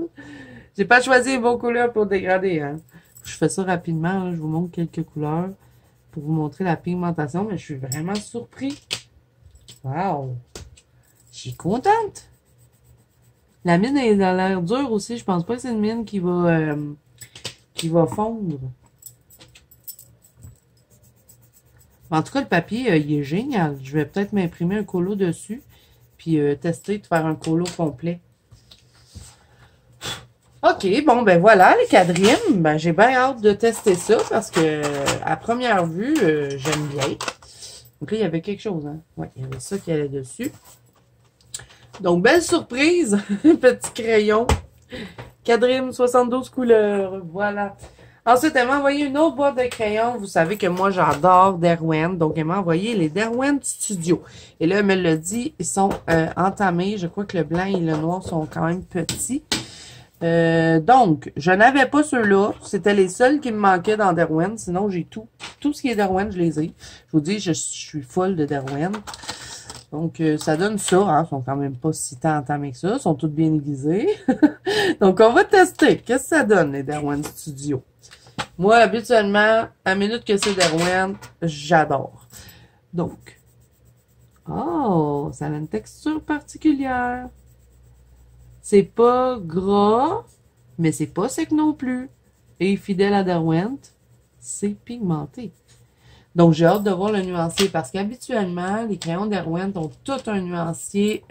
J'ai pas choisi les bonnes couleurs pour dégrader, hein. Je fais ça rapidement, là. Je vous montre quelques couleurs pour vous montrer la pigmentation, mais je suis vraiment surpris. Wow! Je suis contente. La mine est dans l'air dure aussi. Je pense pas que c'est une mine qui va fondre. En tout cas, le papier, il est génial. Je vais peut-être m'imprimer un colo dessus. Puis tester de faire un colo complet. OK, bon, ben voilà, les quadrièmes. Ben, j'ai bien hâte de tester ça parce que, à première vue, j'aime bien. Donc là, il y avait quelque chose, hein. Ouais, il y avait ça qui allait dessus. Donc, belle surprise. Petit crayon. Quadrime, 72 couleurs. Voilà. Ensuite, elle m'a envoyé une autre boîte de crayons. Vous savez que moi, j'adore Derwent. Donc, elle m'a envoyé les Derwent Studio. Et là, elle me l'a dit, ils sont entamés. Je crois que le blanc et le noir sont quand même petits. Donc, je n'avais pas ceux-là. C'était les seuls qui me manquaient dans Derwent. Sinon, j'ai tout. Tout ce qui est Derwent, je les ai. Je vous dis, je suis folle de Derwent. Donc, ça donne ça. Hein. Ils sont quand même pas si tant entamés que ça. Ils sont tous bien aiguisés. Donc, on va tester. Qu'est-ce que ça donne, les Derwent Studio? Moi, habituellement, à minute que c'est Derwent, j'adore. Donc, oh, ça a une texture particulière. C'est pas gras, mais c'est pas sec non plus. Et fidèle à Derwent, c'est pigmenté. Donc, j'ai hâte de voir le nuancier parce qu'habituellement, les crayons Derwent ont tout un nuancier.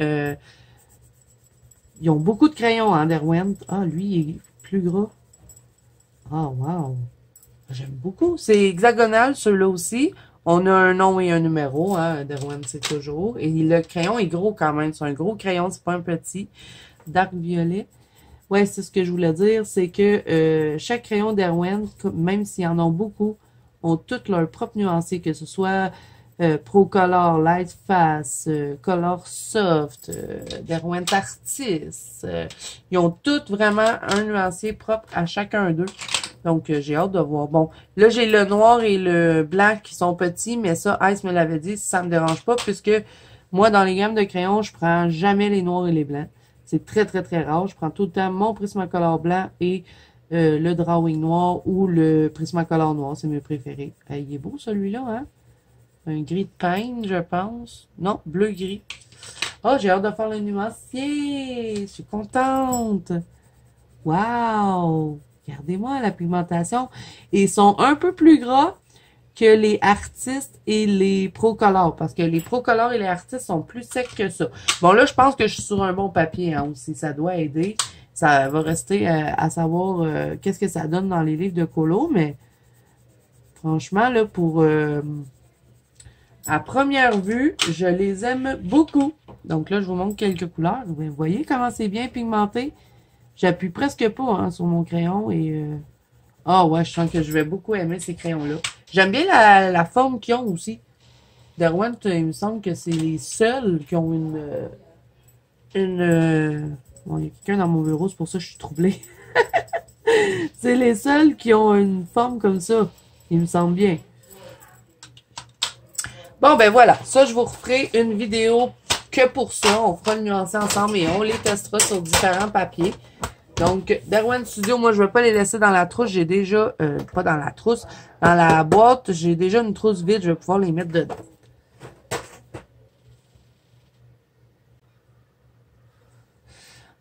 Ils ont beaucoup de crayons en Derwent. Ah, lui, il est plus gras. Ah, wow. J'aime beaucoup. C'est hexagonal, ceux-là aussi. On a un nom et un numéro, hein, Derwent, c'est toujours. Et le crayon est gros quand même. C'est un gros crayon, c'est pas un petit. Dark violet. Ouais, c'est ce que je voulais dire. C'est que chaque crayon Derwent, même s'ils en ont beaucoup, ont tous leur propre nuancier, que ce soit Pro Color, Light Fast, Color Soft, Derwent Artist. Ils ont tous vraiment un nuancier propre à chacun d'eux. Donc, j'ai hâte de voir. Bon, là, j'ai le noir et le blanc qui sont petits, mais ça, Ice me l'avait dit, ça me dérange pas, puisque moi, dans les gammes de crayons, je prends jamais les noirs et les blancs. C'est très, très, très rare. Je prends tout le temps mon Prismacolor blanc et le drawing noir ou le Prismacolor noir. C'est mes préférés. Il est beau, celui-là, hein? Un gris de peigne, je pense. Non, bleu-gris. Oh, j'ai hâte de faire le nuancier. Je suis contente. Wow! Regardez-moi la pigmentation. Et ils sont un peu plus gras que les artistes et les Pro-Color. Parce que les Pro-Color et les artistes sont plus secs que ça. Bon, là, je pense que je suis sur un bon papier hein, aussi. Ça doit aider. Ça va rester à savoir qu'est-ce que ça donne dans les livres de colo. Mais franchement, là, pour à première vue, je les aime beaucoup. Donc là, je vous montre quelques couleurs. Vous voyez comment c'est bien pigmenté? J'appuie presque pas hein, sur mon crayon et... Ah ouais, je sens que je vais beaucoup aimer ces crayons-là. J'aime bien la forme qu'ils ont aussi. Derwent, il me semble que c'est les seuls qui ont Bon, il y a quelqu'un dans mon bureau, c'est pour ça que je suis troublée. C'est les seuls qui ont une forme comme ça. Il me semble bien. Bon, ben voilà. Ça, je vous referai une vidéo que pour ça. On fera le nuancer ensemble et on les testera sur différents papiers. Donc, Derwent Studio, moi, je ne vais pas les laisser dans la trousse. J'ai déjà, pas dans la trousse, dans la boîte, j'ai déjà une trousse vide. Je vais pouvoir les mettre dedans.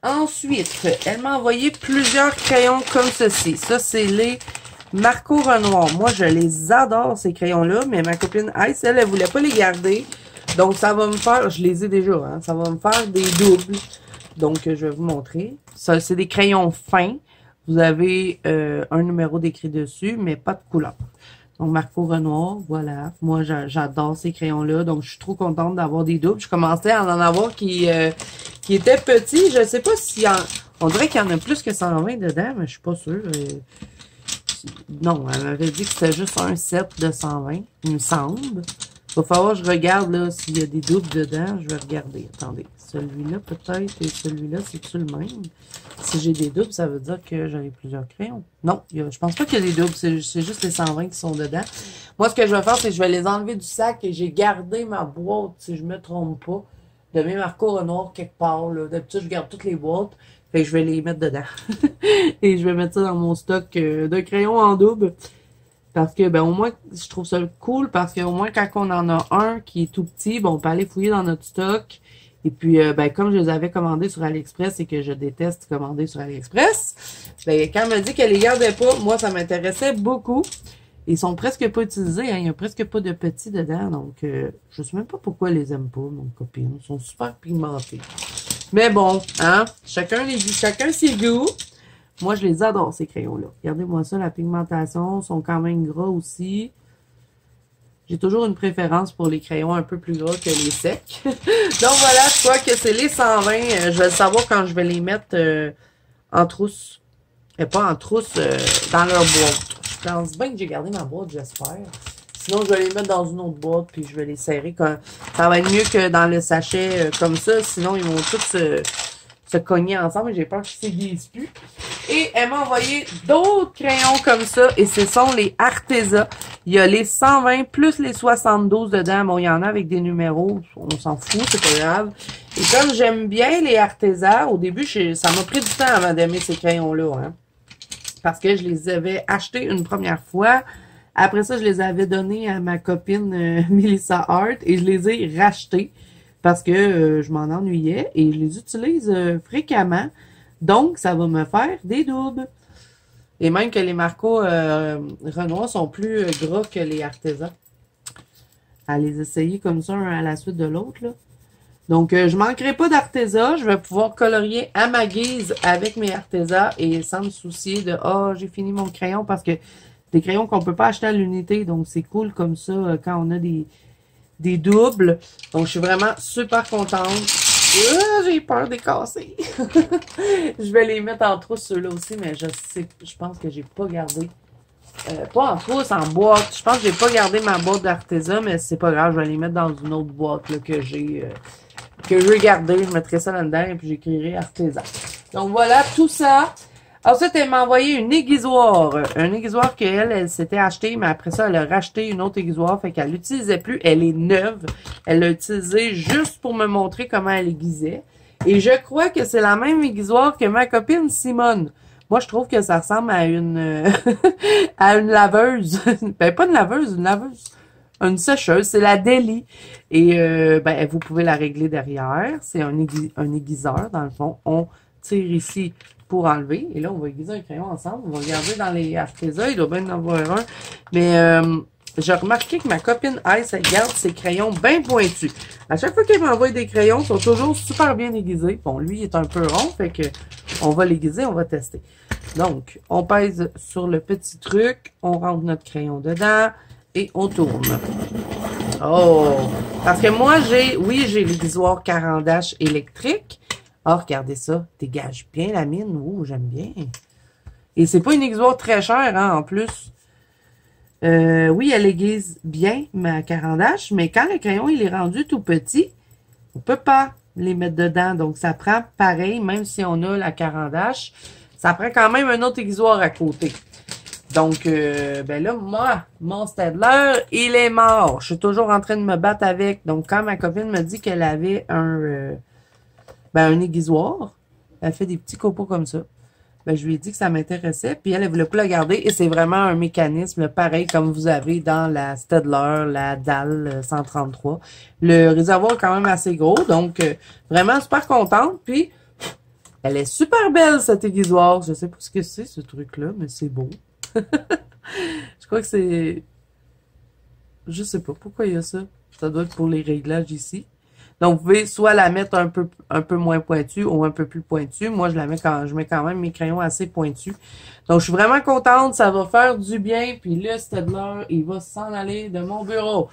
Ensuite, elle m'a envoyé plusieurs crayons comme ceci. Ça, c'est les Marco Renoir. Moi, je les adore, ces crayons-là, mais ma copine Ice, elle voulait pas les garder. Donc, ça va me faire, je les ai déjà, hein, ça va me faire des doubles. Donc, je vais vous montrer. Ça, c'est des crayons fins. Vous avez un numéro d'écrit dessus, mais pas de couleur. Donc, Marco Renoir, voilà. Moi, j'adore ces crayons-là. Donc, je suis trop contente d'avoir des doubles. Je commençais à en avoir qui étaient petits. Je sais pas si... On dirait qu'il y en a plus que 120 dedans, mais je suis pas sûre. Non, elle m'avait dit que c'était juste un set de 120, il me semble. Il va falloir que je regarde là s'il y a des doubles dedans. Je vais regarder. Attendez. Celui-là peut-être et celui-là, c'est-tu le même? Si j'ai des doubles, ça veut dire que j'en ai plusieurs crayons. Non, je pense pas qu'il y a des doubles. C'est juste les 120 qui sont dedans. Moi, ce que je vais faire, c'est que je vais les enlever du sac et j'ai gardé ma boîte, si je me trompe pas, de mes Marco Renoir quelque part. D'habitude, je garde toutes les boîtes. Fait que je vais les mettre dedans. Et je vais mettre ça dans mon stock de crayons en double. Parce que, ben, au moins, je trouve ça cool parce qu'au moins, quand on en a un qui est tout petit, ben, on peut aller fouiller dans notre stock. Et puis, ben, comme je les avais commandés sur AliExpress et que je déteste commander sur AliExpress, ben, quand elle m'a dit qu'elle les gardait pas, moi, ça m'intéressait beaucoup. Ils sont presque pas utilisés, hein. Il y a presque pas de petits dedans. Donc, je sais même pas pourquoi elle les aime pas, mon copine. Ils sont super pigmentés. Mais bon, hein, chacun ses goûts. Moi, je les adore, ces crayons-là. Regardez-moi ça, la pigmentation, sont quand même gras aussi. J'ai toujours une préférence pour les crayons un peu plus gras que les secs. Donc voilà, je crois que c'est les 120. Je vais le savoir quand je vais les mettre en trousse. Et pas en trousse, dans leur boîte. Je pense bien que j'ai gardé ma boîte, j'espère. Sinon, je vais les mettre dans une autre boîte, puis je vais les serrer. Ça va être mieux que dans le sachet comme ça. Sinon, ils vont tous se cogner ensemble. J'ai peur qu'ils s'aiguisent plus. Et elle m'a envoyé d'autres crayons comme ça. Et ce sont les Arteza. Il y a les 120 plus les 72 dedans. Bon, il y en a avec des numéros. On s'en fout, c'est pas grave. Et comme j'aime bien les Arteza, au début, ça m'a pris du temps avant d'aimer ces crayons-là. Hein, parce que je les avais achetés une première fois. Après ça, je les avais donnés à ma copine Melissa Hart et je les ai rachetés. parce que je m'en ennuyais et je les utilise fréquemment. Donc, ça va me faire des doubles. Et même que les Marco Renoir sont plus gras que les Arteza. À les essayer comme ça, un à la suite de l'autre, là. Donc, je manquerai pas d'Arteza. Je vais pouvoir colorier à ma guise avec mes Arteza et sans me soucier de « Ah, j'ai fini mon crayon » parce que des crayons qu'on peut pas acheter à l'unité. Donc, c'est cool comme ça quand on a des doubles. Donc, je suis vraiment super contente. J'ai peur des casser. Je vais les mettre en trousse ceux-là aussi, mais je pense que j'ai pas gardé. Pas en trousse, en boîte. Je pense que j'ai pas gardé ma boîte d'Arteza, mais c'est pas grave, je vais les mettre dans une autre boîte là, que j'ai gardée. Je mettrai ça là-dedans et puis j'écrirai Arteza. Donc voilà, tout ça. Ensuite, elle m'a envoyé une aiguisoire. Un aiguisoire elle s'était achetée, mais après ça, elle a racheté une autre aiguisoire, fait qu'elle l'utilisait plus. Elle est neuve. Elle l'a utilisée juste pour me montrer comment elle aiguisait. Et je crois que c'est la même aiguisoire que ma copine Simone. Moi, je trouve que ça ressemble à une à une laveuse. Ben, pas une laveuse, une laveuse. Une sécheuse. C'est la Deli. Et ben, vous pouvez la régler derrière. C'est un aiguiseur, dans le fond. On tire ici pour enlever. Et là, on va aiguiser un crayon ensemble. On va regarder dans les Arteza. Il doit bien en avoir un. Mais j'ai remarqué que ma copine Ice, elle garde ses crayons bien pointus. À chaque fois qu'elle m'envoie des crayons, ils sont toujours super bien aiguisés. Bon, lui, il est un peu rond, fait que on va l'aiguiser, on va tester. Donc, on pèse sur le petit truc, on rentre notre crayon dedans et on tourne. Oh! Parce que moi, j'ai l'aiguisoire Caran-d'Ache électrique. Oh, regardez ça, dégage bien la mine. Oh, j'aime bien. Et c'est pas une aiguisoire très chère, hein, en plus. Oui, elle aiguise bien ma Caran-d'Ache, mais quand le crayon il est rendu tout petit, on peut pas les mettre dedans. Donc, ça prend pareil, même si on a la Caran-d'Ache, ça prend quand même un autre aiguisoire à côté. Donc, ben là, moi, mon Staedtler, il est mort. Je suis toujours en train de me battre avec. Donc, quand ma copine me dit qu'elle avait un aiguisoire, elle fait des petits copeaux comme ça. Ben, je lui ai dit que ça m'intéressait, puis elle voulait pas la garder, et c'est vraiment un mécanisme pareil comme vous avez dans la Staedtler, la DAL 133. Le réservoir est quand même assez gros, donc vraiment super contente, puis elle est super belle, cette aiguisoire. Je sais pas ce que c'est, ce truc-là, mais c'est beau. Je crois que c'est... Je sais pas pourquoi il y a ça. Ça doit être pour les réglages ici. Donc, vous pouvez soit la mettre un peu moins pointue ou un peu plus pointue. Moi, je mets quand même mes crayons assez pointus. Donc, je suis vraiment contente. Ça va faire du bien. Puis le Staedtler, il va s'en aller de mon bureau.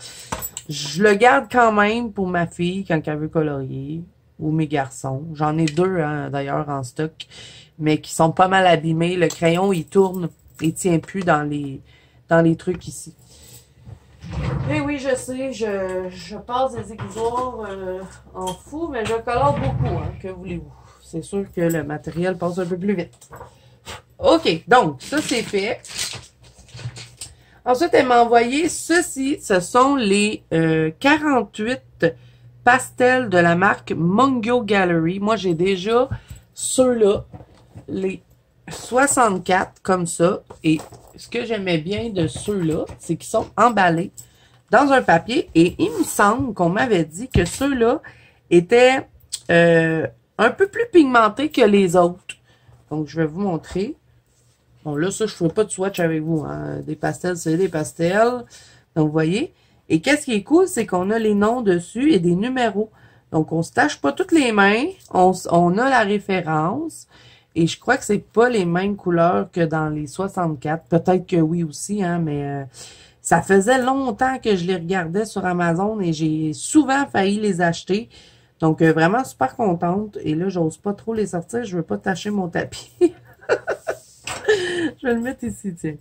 Je le garde quand même pour ma fille quand elle veut colorier. Ou mes garçons. J'en ai deux, hein, d'ailleurs, en stock. Mais qui sont pas mal abîmés. Le crayon, il tourne. Il tient plus dans les trucs ici. Et oui, je sais, je passe des aiguisoirs en fou, mais je colore beaucoup, hein, que voulez-vous. C'est sûr que le matériel passe un peu plus vite. OK, donc, ça c'est fait. Ensuite, elle m'a envoyé ceci. Ce sont les 48 pastels de la marque Mungyo Gallery. Moi, j'ai déjà ceux-là, les 64 comme ça. Et ce que j'aimais bien de ceux-là, c'est qu'ils sont emballés dans un papier. Et il me semble qu'on m'avait dit que ceux-là étaient un peu plus pigmentés que les autres. Donc, je vais vous montrer. Bon, là, ça, je ne ferai pas de swatch avec vous. Hein. Des pastels, c'est des pastels. Donc, vous voyez. Et qu'est-ce qui est cool, c'est qu'on a les noms dessus et des numéros. Donc, on ne se tâche pas toutes les mains. On a la référence. Et je crois que c'est pas les mêmes couleurs que dans les 64. Peut-être que oui aussi, hein, mais ça faisait longtemps que je les regardais sur Amazon et j'ai souvent failli les acheter. Donc, vraiment super contente. Et là, j'ose pas trop les sortir. Je veux pas tacher mon tapis. Je vais le mettre ici, tiens.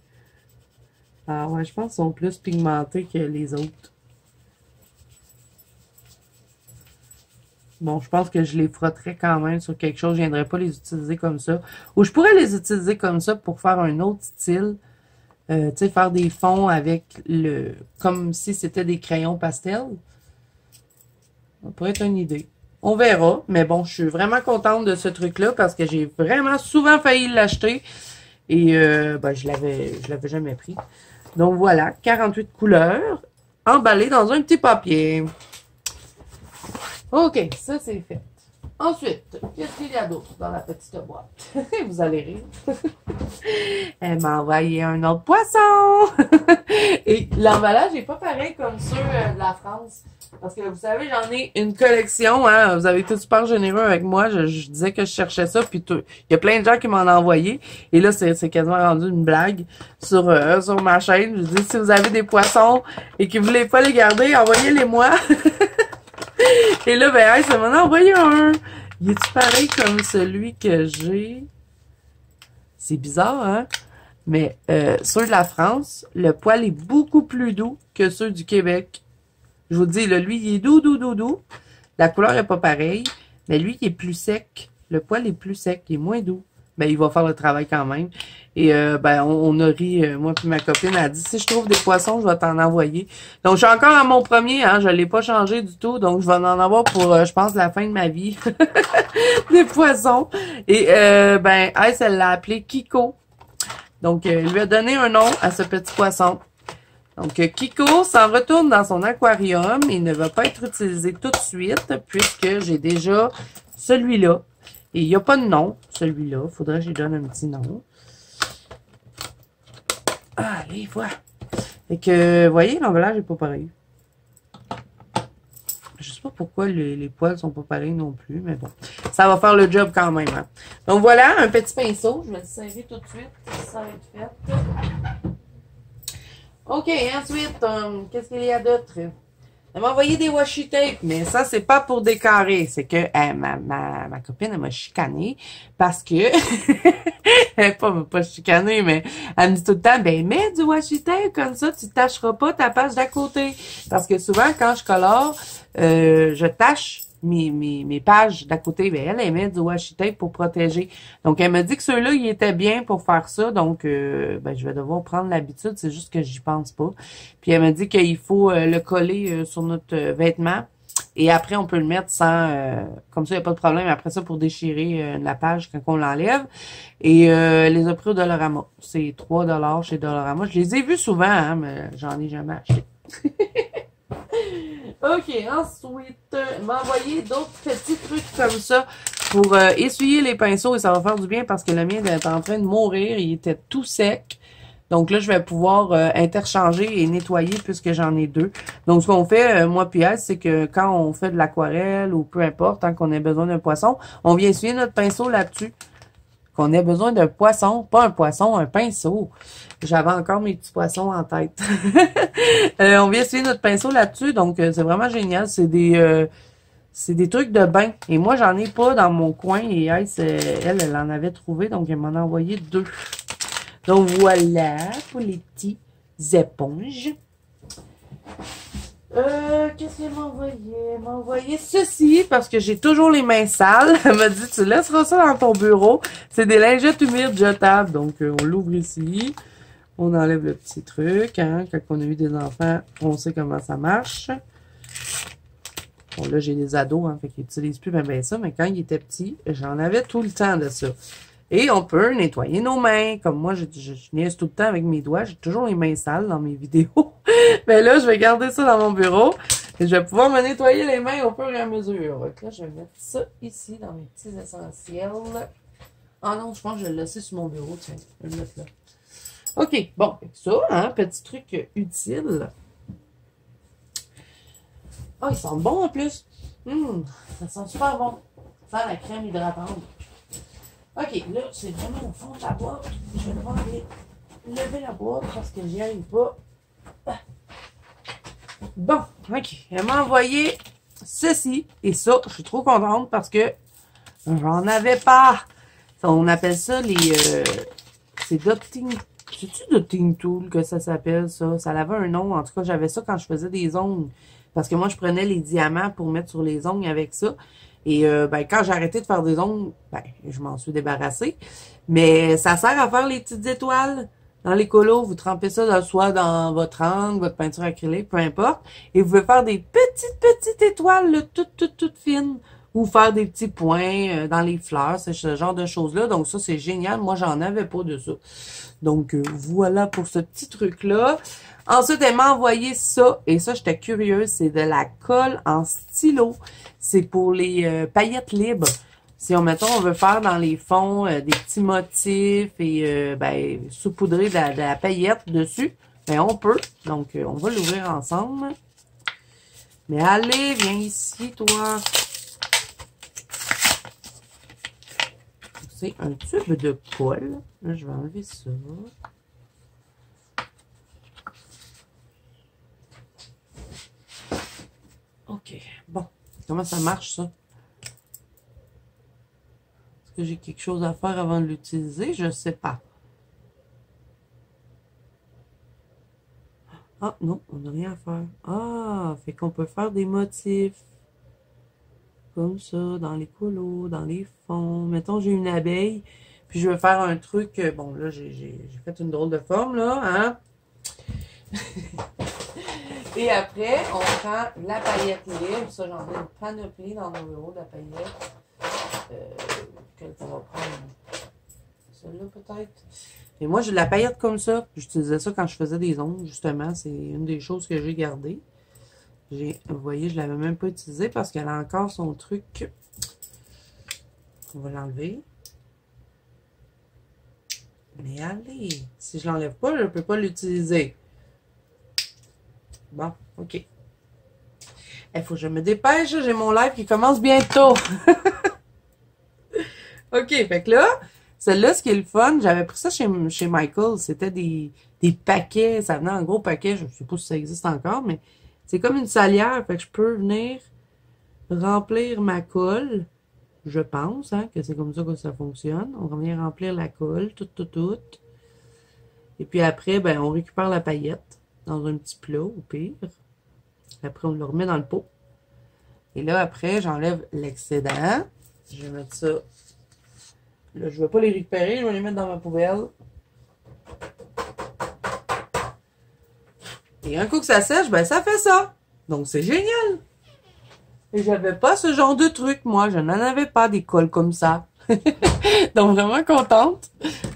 Ah ouais, je pense qu'ils sont plus pigmentés que les autres. Bon, je pense que je les frotterais quand même sur quelque chose. Je ne viendrais pas les utiliser comme ça. Ou je pourrais les utiliser comme ça pour faire un autre style. Tu sais, faire des fonds avec le... Comme si c'était des crayons pastels. Ça pourrait être une idée. On verra. Mais bon, je suis vraiment contente de ce truc-là parce que j'ai vraiment souvent failli l'acheter. Et ben, je l'avais jamais pris. Donc voilà, 48 couleurs emballées dans un petit papier. OK, ça c'est fait. Ensuite, qu'est-ce qu'il y a d'autre dans la petite boîte? Vous allez rire. Elle m'a envoyé un autre poisson! Et l'emballage n'est pas pareil comme ceux de la France. Parce que vous savez, j'en ai une collection, hein. Vous avez été super généreux avec moi. Je disais que je cherchais ça, puis il y a plein de gens qui m'en ont envoyé. Et là, c'est quasiment rendu une blague sur ma chaîne. Je dis, si vous avez des poissons et que vous voulez pas les garder, envoyez-les-moi. Et là, ben, ça m'en a envoyé un. Il est-tu pareil comme celui que j'ai? C'est bizarre, hein? Mais ceux de la France, le poil est beaucoup plus doux que ceux du Québec. Je vous dis, là, lui, il est doux, doux, doux, doux. La couleur est pas pareille, mais lui, il est plus sec. Le poil est plus sec, il est moins doux. Ben, il va faire le travail quand même. Et ben, on a ri, moi puis ma copine a dit, si je trouve des poissons, je vais t'en envoyer. Donc, je suis encore à mon premier, hein, je l'ai pas changé du tout, donc je vais en avoir pour, je pense, la fin de ma vie. Des poissons. Et ben, elle l'a appelé Kiko. Donc, il lui a donné un nom à ce petit poisson. Donc, Kiko s'en retourne dans son aquarium. Il ne va pas être utilisé tout de suite puisque j'ai déjà celui-là. Et il n'y a pas de nom, celui-là. Il faudrait que je lui donne un petit nom. Allez, voilà. Fait que, vous voyez, l'emballage n'est pas pareil. Je sais pas pourquoi les poils sont pas pareils non plus, mais bon. Ça va faire le job quand même. Hein. Donc, voilà, un petit pinceau. Je vais le serrer tout de suite. Ça va être fait. OK, ensuite, qu'est-ce qu'il y a d'autre? Elle m'a envoyé des washi tape, mais ça, c'est pas pour décorer. C'est que ma copine, elle m'a chicané parce que... elle pas chicané, mais elle me dit tout le temps, ben, mets du washi tape, comme ça, tu tâcheras pas ta page d'à côté. Parce que souvent, quand je colore, je tâche mes pages d'à côté. Ben, elle met du washi tape pour protéger. Donc, elle me dit que ceux-là, ils étaient bien pour faire ça. Donc, ben, je vais devoir prendre l'habitude. C'est juste que j'y pense pas. Puis, elle me dit qu'il faut le coller sur notre vêtement. Et après, on peut le mettre sans... comme ça, il n'y a pas de problème. Après ça, pour déchirer la page quand on l'enlève. Et les a pris au Dollarama. C'est 3$ chez Dollarama. Je les ai vus souvent, hein, mais j'en ai jamais acheté. OK, ensuite, m'a envoyé d'autres petits trucs comme ça pour essuyer les pinceaux et ça va faire du bien parce que le mien est en train de mourir. Il était tout sec. Donc là, je vais pouvoir interchanger et nettoyer puisque j'en ai deux. Donc, ce qu'on fait, moi puis elle, c'est que quand on fait de l'aquarelle ou peu importe, tant qu'on a besoin d'un poisson, on vient essuyer notre pinceau là-dessus. Qu'on ait besoin d'un poisson, pas un poisson, un pinceau. J'avais encore mes petits poissons en tête. On vient essuyer notre pinceau là-dessus, donc c'est vraiment génial. C'est des trucs de bain. Et moi, j'en ai pas dans mon coin. Et elle en avait trouvé, donc elle m'en a envoyé deux. Donc voilà, pour les petits éponges. Qu'est-ce qu'elle m'a envoyé? Elle m'a envoyé ceci parce que j'ai toujours les mains sales. Elle m'a dit, tu laisseras ça dans ton bureau. C'est des lingettes humides jetables. Donc, on l'ouvre ici. On enlève le petit truc. Hein. Quand on a eu des enfants, on sait comment ça marche. Bon, là, j'ai des ados, hein, fait qu'ils n'utilisent plus bien ça. Mais quand ils étaient petits, j'en avais tout le temps de ça. Et on peut nettoyer nos mains. Comme moi, je niaise tout le temps avec mes doigts. J'ai toujours les mains sales dans mes vidéos. Mais là, je vais garder ça dans mon bureau. Et je vais pouvoir me nettoyer les mains au fur et à mesure. Donc là, je vais mettre ça ici dans mes petits essentiels. Ah non, je pense que je vais le laisser sur mon bureau. Tiens, je vais le mettre là. OK, bon. Ça, hein, petit truc utile. Ah, ils sentent bon en plus. Ça sent super bon. Faire la crème hydratante. OK, là, c'est vraiment au fond de la boîte. Je vais devoir aller lever la boîte parce que j'y arrive pas. Bon, OK. Elle m'a envoyé ceci et ça. Je suis trop contente parce que j'en avais pas. On appelle ça les... c'est Dotting... C'est-tu Dotting Tool que ça s'appelle, ça? Ça avait un nom. En tout cas, j'avais ça quand je faisais des ongles. Parce que moi, je prenais les diamants pour mettre sur les ongles avec ça. Et ben, quand j'ai arrêté de faire des ongles, ben, je m'en suis débarrassée. Mais ça sert à faire les petites étoiles. Dans les colos, vous trempez ça soit dans votre angle, votre peinture acrylique, peu importe. Et vous pouvez faire des petites étoiles, là, toutes fines, ou faire des petits points dans les fleurs, c'est ce genre de choses-là. Donc ça, c'est génial. Moi, j'en avais pas de ça. Donc voilà pour ce petit truc-là. Ensuite, elle m'a envoyé ça, et ça, j'étais curieuse, c'est de la colle en stylo. C'est pour les paillettes libres. Si, mettons, on veut faire dans les fonds des petits motifs et saupoudrer de la paillette dessus, ben on peut. Donc, on va l'ouvrir ensemble. Mais allez, viens ici, toi. C'est un tube de colle. Là, je vais enlever ça. OK. Bon. Comment ça marche, ça? Est-ce que j'ai quelque chose à faire avant de l'utiliser? Je ne sais pas. Ah, non, on n'a rien à faire. Ah, fait qu'on peut faire des motifs. Comme ça, dans les colos, dans les fonds. Mettons, j'ai une abeille, puis je veux faire un truc... bon, là, j'ai fait une drôle de forme, là, hein? Et après, on prend la paillette libre. Ça, j'en ai une panoplie dans mon bureau, de la paillette. On va prendre celle-là, peut-être. Et moi, j'ai de la paillette comme ça. J'utilisais ça quand je faisais des ongles, justement. C'est une des choses que j'ai gardées. Vous voyez, je ne l'avais même pas utilisée parce qu'elle a encore son truc. On va l'enlever. Mais allez, si je ne l'enlève pas, je ne peux pas l'utiliser. Bon, OK. Il faut que je me dépêche. J'ai mon live qui commence bientôt. OK, fait que là, celle-là, ce qui est le fun, j'avais pris ça chez Michael. C'était des paquets. Ça venait en gros paquet. Je ne sais pas si ça existe encore, mais c'est comme une salière. Fait que je peux venir remplir ma colle. Je pense hein, que c'est comme ça que ça fonctionne. On va venir remplir la colle, tout. Et puis après, ben, on récupère la paillette dans un petit plat, au pire. Après, on le remet dans le pot. Et là, après, j'enlève l'excédent. Je vais mettre ça. Là, je ne vais pas les récupérer, je vais les mettre dans ma poubelle. Et un coup que ça sèche, ben ça fait ça. Donc, c'est génial. Et j'avais pas ce genre de truc, moi. Je n'en avais pas des colles comme ça. Donc, vraiment contente.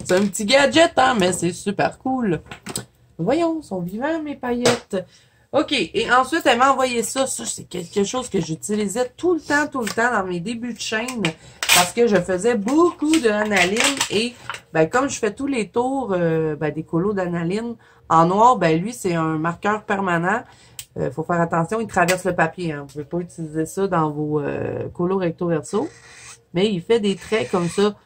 C'est un petit gadget, hein, mais c'est super cool. Voyons, sont vivants, mes paillettes. OK, et ensuite, elle m'a envoyé ça. Ça, c'est quelque chose que j'utilisais tout le temps dans mes débuts de chaîne parce que je faisais beaucoup d'analine et ben, comme je fais tous les tours des colos d'analine en noir, ben lui, c'est un marqueur permanent. Faut faire attention, il traverse le papier. Hein. Vous pouvez pas utiliser ça dans vos colos recto-verso, mais il fait des traits comme ça.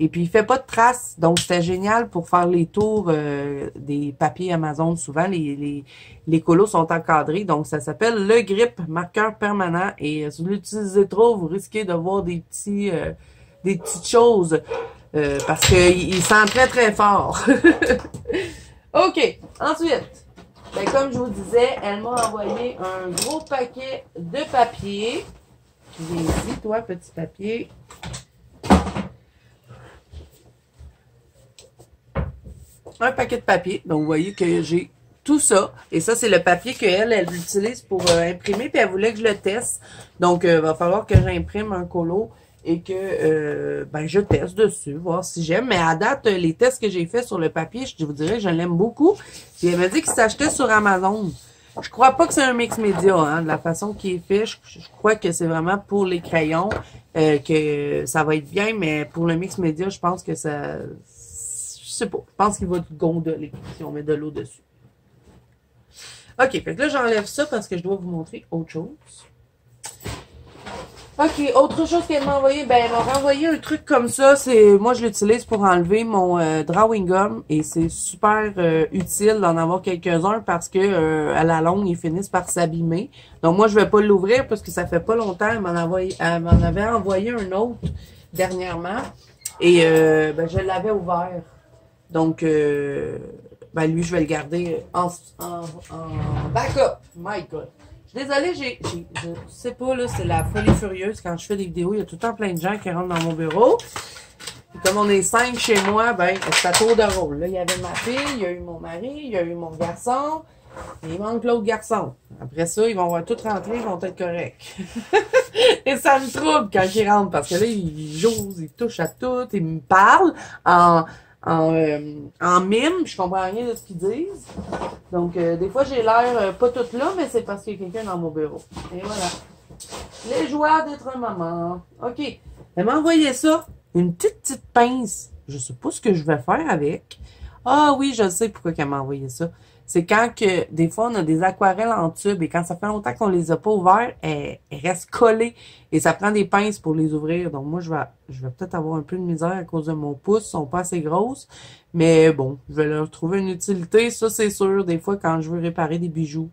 Et puis, il fait pas de traces. Donc, c'était génial pour faire les tours des papiers Amazon. Souvent, les colos sont encadrés. Donc, ça s'appelle le grip, marqueur permanent. Et si vous l'utilisez trop, vous risquez de voir des petites choses. Parce qu'il sent très, très fort. OK. Ensuite, ben, comme je vous disais, elle m'a envoyé un gros paquet de papier. Viens ici, toi, petit papier. Un paquet de papier. Donc, vous voyez que j'ai tout ça. Et ça, c'est le papier qu'elle utilise pour imprimer. Puis, elle voulait que je le teste. Donc, il va falloir que j'imprime un colo et que je teste dessus, voir si j'aime. Mais à date, les tests que j'ai faits sur le papier, je vous dirais que je l'aime beaucoup. Puis, elle m'a dit qu'il s'achetait sur Amazon. Je crois pas que c'est un mix média, hein, de la façon qui est fait. Je crois que c'est vraiment pour les crayons que ça va être bien. Mais pour le mix média, je pense que ça... Je sais pas. Je pense qu'il va gondoler si on met de l'eau dessus. OK. Fait que là, j'enlève ça parce que je dois vous montrer autre chose. OK. Autre chose qu'elle m'a envoyé. Ben, elle m'a renvoyé un truc comme ça. Moi, je l'utilise pour enlever mon drawing gum. Et c'est super utile d'en avoir quelques-uns parce que à la longue, ils finissent par s'abîmer. Donc, moi, je vais pas l'ouvrir parce que ça fait pas longtemps. Elle m'en avait envoyé un autre dernièrement. Et je l'avais ouvert. Donc, lui, je vais le garder en backup. My God. Je suis désolée, je sais pas, là, c'est la folie furieuse. Quand je fais des vidéos, il y a tout le temps plein de gens qui rentrent dans mon bureau. comme on est 5 chez moi, ben, c'est à tour de rôle. Là, il y avait ma fille, il y a eu mon mari, il y a eu mon garçon, et il manque l'autre garçon. Après ça, ils vont voir tout rentrer, ils vont être corrects. Et ça me trouble quand ils rentrent, parce que là, ils jouent, ils touchent à tout, ils me parlent en mime, je comprends rien de ce qu'ils disent. Donc, des fois, j'ai l'air pas toute là, mais c'est parce qu'il y a quelqu'un dans mon bureau. Et voilà. Les joies d'être maman. OK. Elle m'a envoyé ça. Une petite pince. Je sais pas ce que je vais faire avec. Ah oui, je sais pourquoi elle m'a envoyé ça. C'est quand que, des fois, on a des aquarelles en tube et quand ça fait longtemps qu'on les a pas ouvertes, elles restent collées et ça prend des pinces pour les ouvrir. Donc, moi, je vais peut-être avoir un peu de misère à cause de mon pouce. Elles sont pas assez grosses. Mais bon, je vais leur trouver une utilité. Ça, c'est sûr. Des fois, quand je veux réparer des bijoux,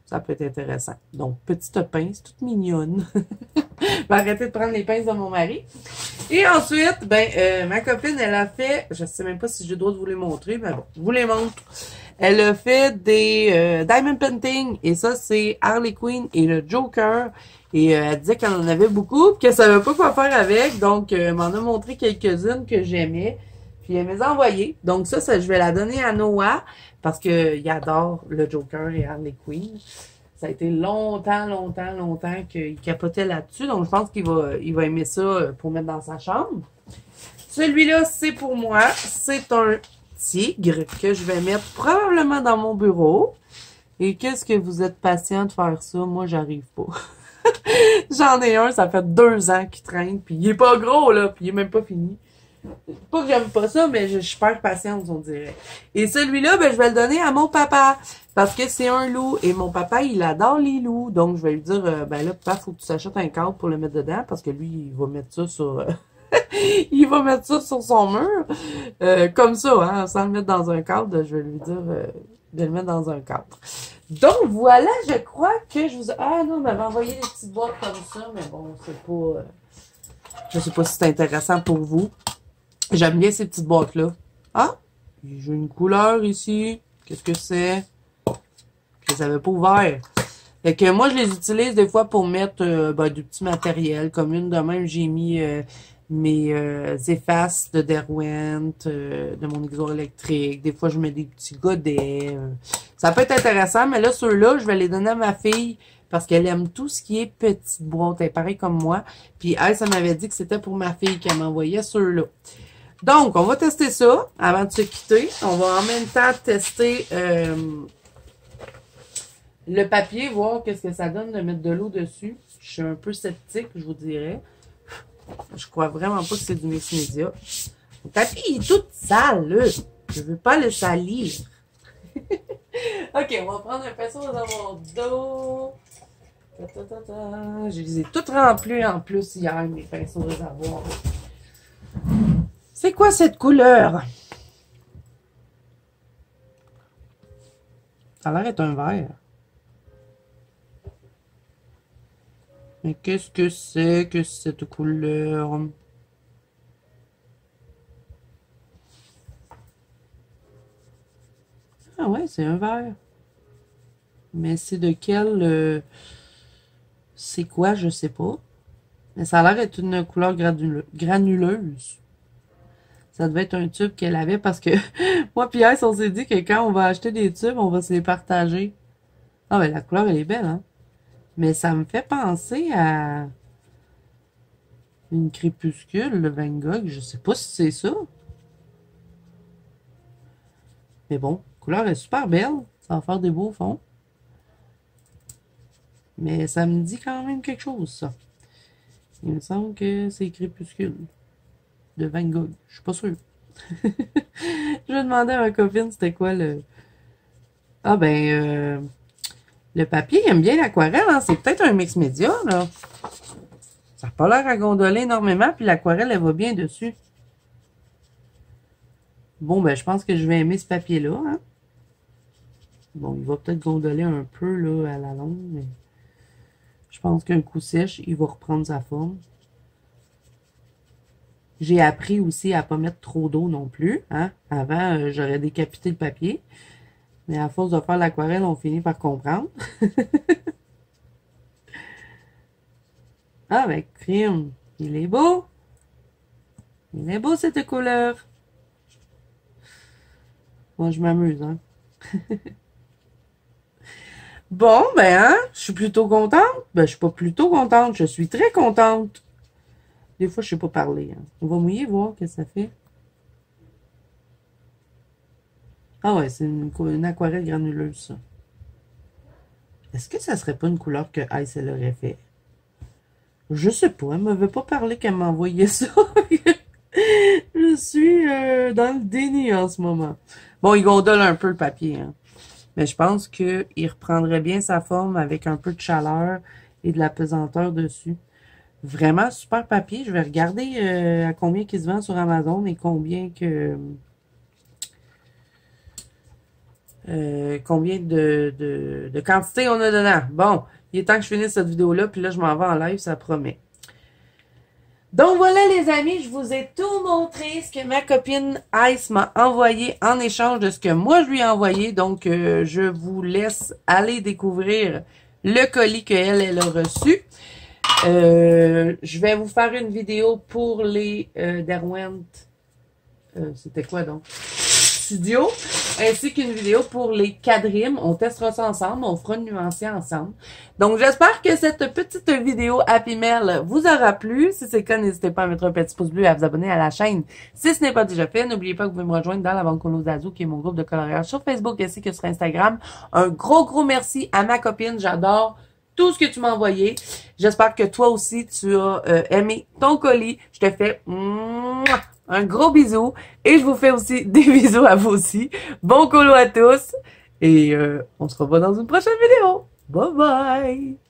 ça peut être intéressant. Donc, petite pince, toute mignonne. Je vais arrêter de prendre les pinces de mon mari. Et ensuite, ben, ma copine, elle a fait, je sais même pas si j'ai le droit de vous les montrer, mais bon, je vous les montre. Elle a fait des diamond painting, et ça, c'est Harley Quinn et le Joker. Et elle disait qu'elle en avait beaucoup, puis qu'elle savait pas quoi faire avec, donc elle m'en a montré quelques-unes que j'aimais. Puis elle me les a envoyées. Donc ça, je vais la donner à Noah, parce qu'il adore le Joker et Harley Quinn. Ça a été longtemps qu'il capotait là-dessus. Donc, je pense qu'il va aimer ça pour mettre dans sa chambre. Celui-là, c'est pour moi. C'est un tigre que je vais mettre probablement dans mon bureau. Et qu'est-ce que vous êtes patient de faire ça? Moi, j'arrive pas. J'en ai un, ça fait 2 ans qu'il traîne. Puis il est pas gros, là. Puis il est même pas fini. Pas que j'aime pas ça, mais je suis super patiente, on dirait. Et celui-là, ben, je vais le donner à mon papa. Parce que c'est un loup. Et mon papa, il adore les loups. Donc, je vais lui dire, ben là, papa, faut que tu s'achètes un cadre pour le mettre dedans. Parce que lui, il va mettre ça sur... il va mettre ça sur son mur. Comme ça, hein, sans le mettre dans un cadre. Je vais lui dire de le mettre dans un cadre. Donc, voilà, je crois que je vous... Ah non, on m'avait envoyé des petites boîtes comme ça. Mais bon, c'est pas... je sais pas si c'est intéressant pour vous. J'aime bien ces petites boîtes-là. Ah! J'ai une couleur ici. Qu'est-ce que c'est? Je les avais pas ouvert. Fait que moi, je les utilise des fois pour mettre du petit matériel. Comme une de même, j'ai mis mes effaces de Derwent, de mon exo électrique. Des fois, je mets des petits godets. Ça peut être intéressant, mais là, ceux-là, je vais les donner à ma fille parce qu'elle aime tout ce qui est petite boîte. Elle est pareil comme moi. Puis elle, ça m'avait dit que c'était pour ma fille qu'elle m'envoyait ceux-là. Donc, on va tester ça avant de se quitter. On va en même temps tester le papier, voir qu'est-ce que ça donne de mettre de l'eau dessus. Je suis un peu sceptique, je vous dirais. Je crois vraiment pas que c'est du mix média. Le papier est tout sale, là. Je veux pas le salir. OK, on va prendre un pinceau dans mon dos. Je les ai toutes remplis en plus hier, mes pinceaux de savoir. C'est quoi cette couleur? Ça a l'air d'être un vert. Mais qu'est-ce que c'est que cette couleur? Ah ouais, c'est un vert. Mais c'est de quel... c'est quoi, je sais pas. Mais ça a l'air d'être une couleur granuleuse. Ça devait être un tube qu'elle avait parce que moi puis Ice, on s'est dit que quand on va acheter des tubes, on va se les partager. Ah ben la couleur, elle est belle, hein? Mais ça me fait penser à une crépuscule, le Van Gogh. Je sais pas si c'est ça. Mais bon, la couleur est super belle. Ça va faire des beaux fonds. Mais ça me dit quand même quelque chose, ça. Il me semble que c'est crépuscule de Van Gogh. Je suis pas sûre. Je vais demander à ma copine c'était quoi le... Ah ben, le papier il aime bien l'aquarelle, hein? C'est peut-être un mix média, là. Ça n'a pas l'air à gondoler énormément, puis l'aquarelle, elle va bien dessus. Bon, ben, je pense que je vais aimer ce papier-là, hein? Bon, il va peut-être gondoler un peu, là, à la longue, mais... je pense qu'un coup sèche, il va reprendre sa forme. J'ai appris aussi à pas mettre trop d'eau non plus, hein? Avant, j'aurais décapité le papier. Mais à force de faire l'aquarelle, on finit par comprendre. Ah, ben, crime, il est beau. Il est beau cette couleur. Moi, je m'amuse, hein. Bon, ben, hein, je suis plutôt contente. Ben, je suis pas plutôt contente, je suis très contente. Des fois, je sais pas parler, hein. On va mouiller, voir ce que ça fait. Ah ouais, c'est une aquarelle granuleuse, ça. Est-ce que ça serait pas une couleur que Ice, elle aurait fait? Je sais pas, elle m'avait pas parlé qu'elle m'envoyait ça. Je suis dans le déni en ce moment. Bon, il gondole un peu le papier, hein. Mais je pense qu'il reprendrait bien sa forme avec un peu de chaleur et de la pesanteur dessus. Vraiment super papier. Je vais regarder à combien il se vend sur Amazon et combien de quantité on a dedans. Bon, il est temps que je finisse cette vidéo-là, puis là, je m'en vais en live, ça promet. Donc voilà les amis, je vous ai tout montré ce que ma copine Ice m'a envoyé en échange de ce que moi je lui ai envoyé. Donc je vous laisse aller découvrir le colis qu'elle a reçu. Je vais vous faire une vidéo pour les Derwent. C'était quoi donc? Studio, ainsi qu'une vidéo pour les quadrimes. On testera ça ensemble, on fera une nuancier ensemble. Donc, j'espère que cette petite vidéo Happy Mail vous aura plu. Si c'est le cas, n'hésitez pas à mettre un petit pouce bleu et à vous abonner à la chaîne si ce n'est pas déjà fait. N'oubliez pas que vous pouvez me rejoindre dans la Banque Colo Zazu, qui est mon groupe de coloriage sur Facebook ainsi que sur Instagram. Un gros merci à ma copine. J'adore tout ce que tu m'as envoyé. J'espère que toi aussi, tu as aimé ton colis. Je te fais un gros bisou. Et je vous fais aussi des bisous à vous aussi. Bon colo à tous. Et on se revoit dans une prochaine vidéo. Bye bye!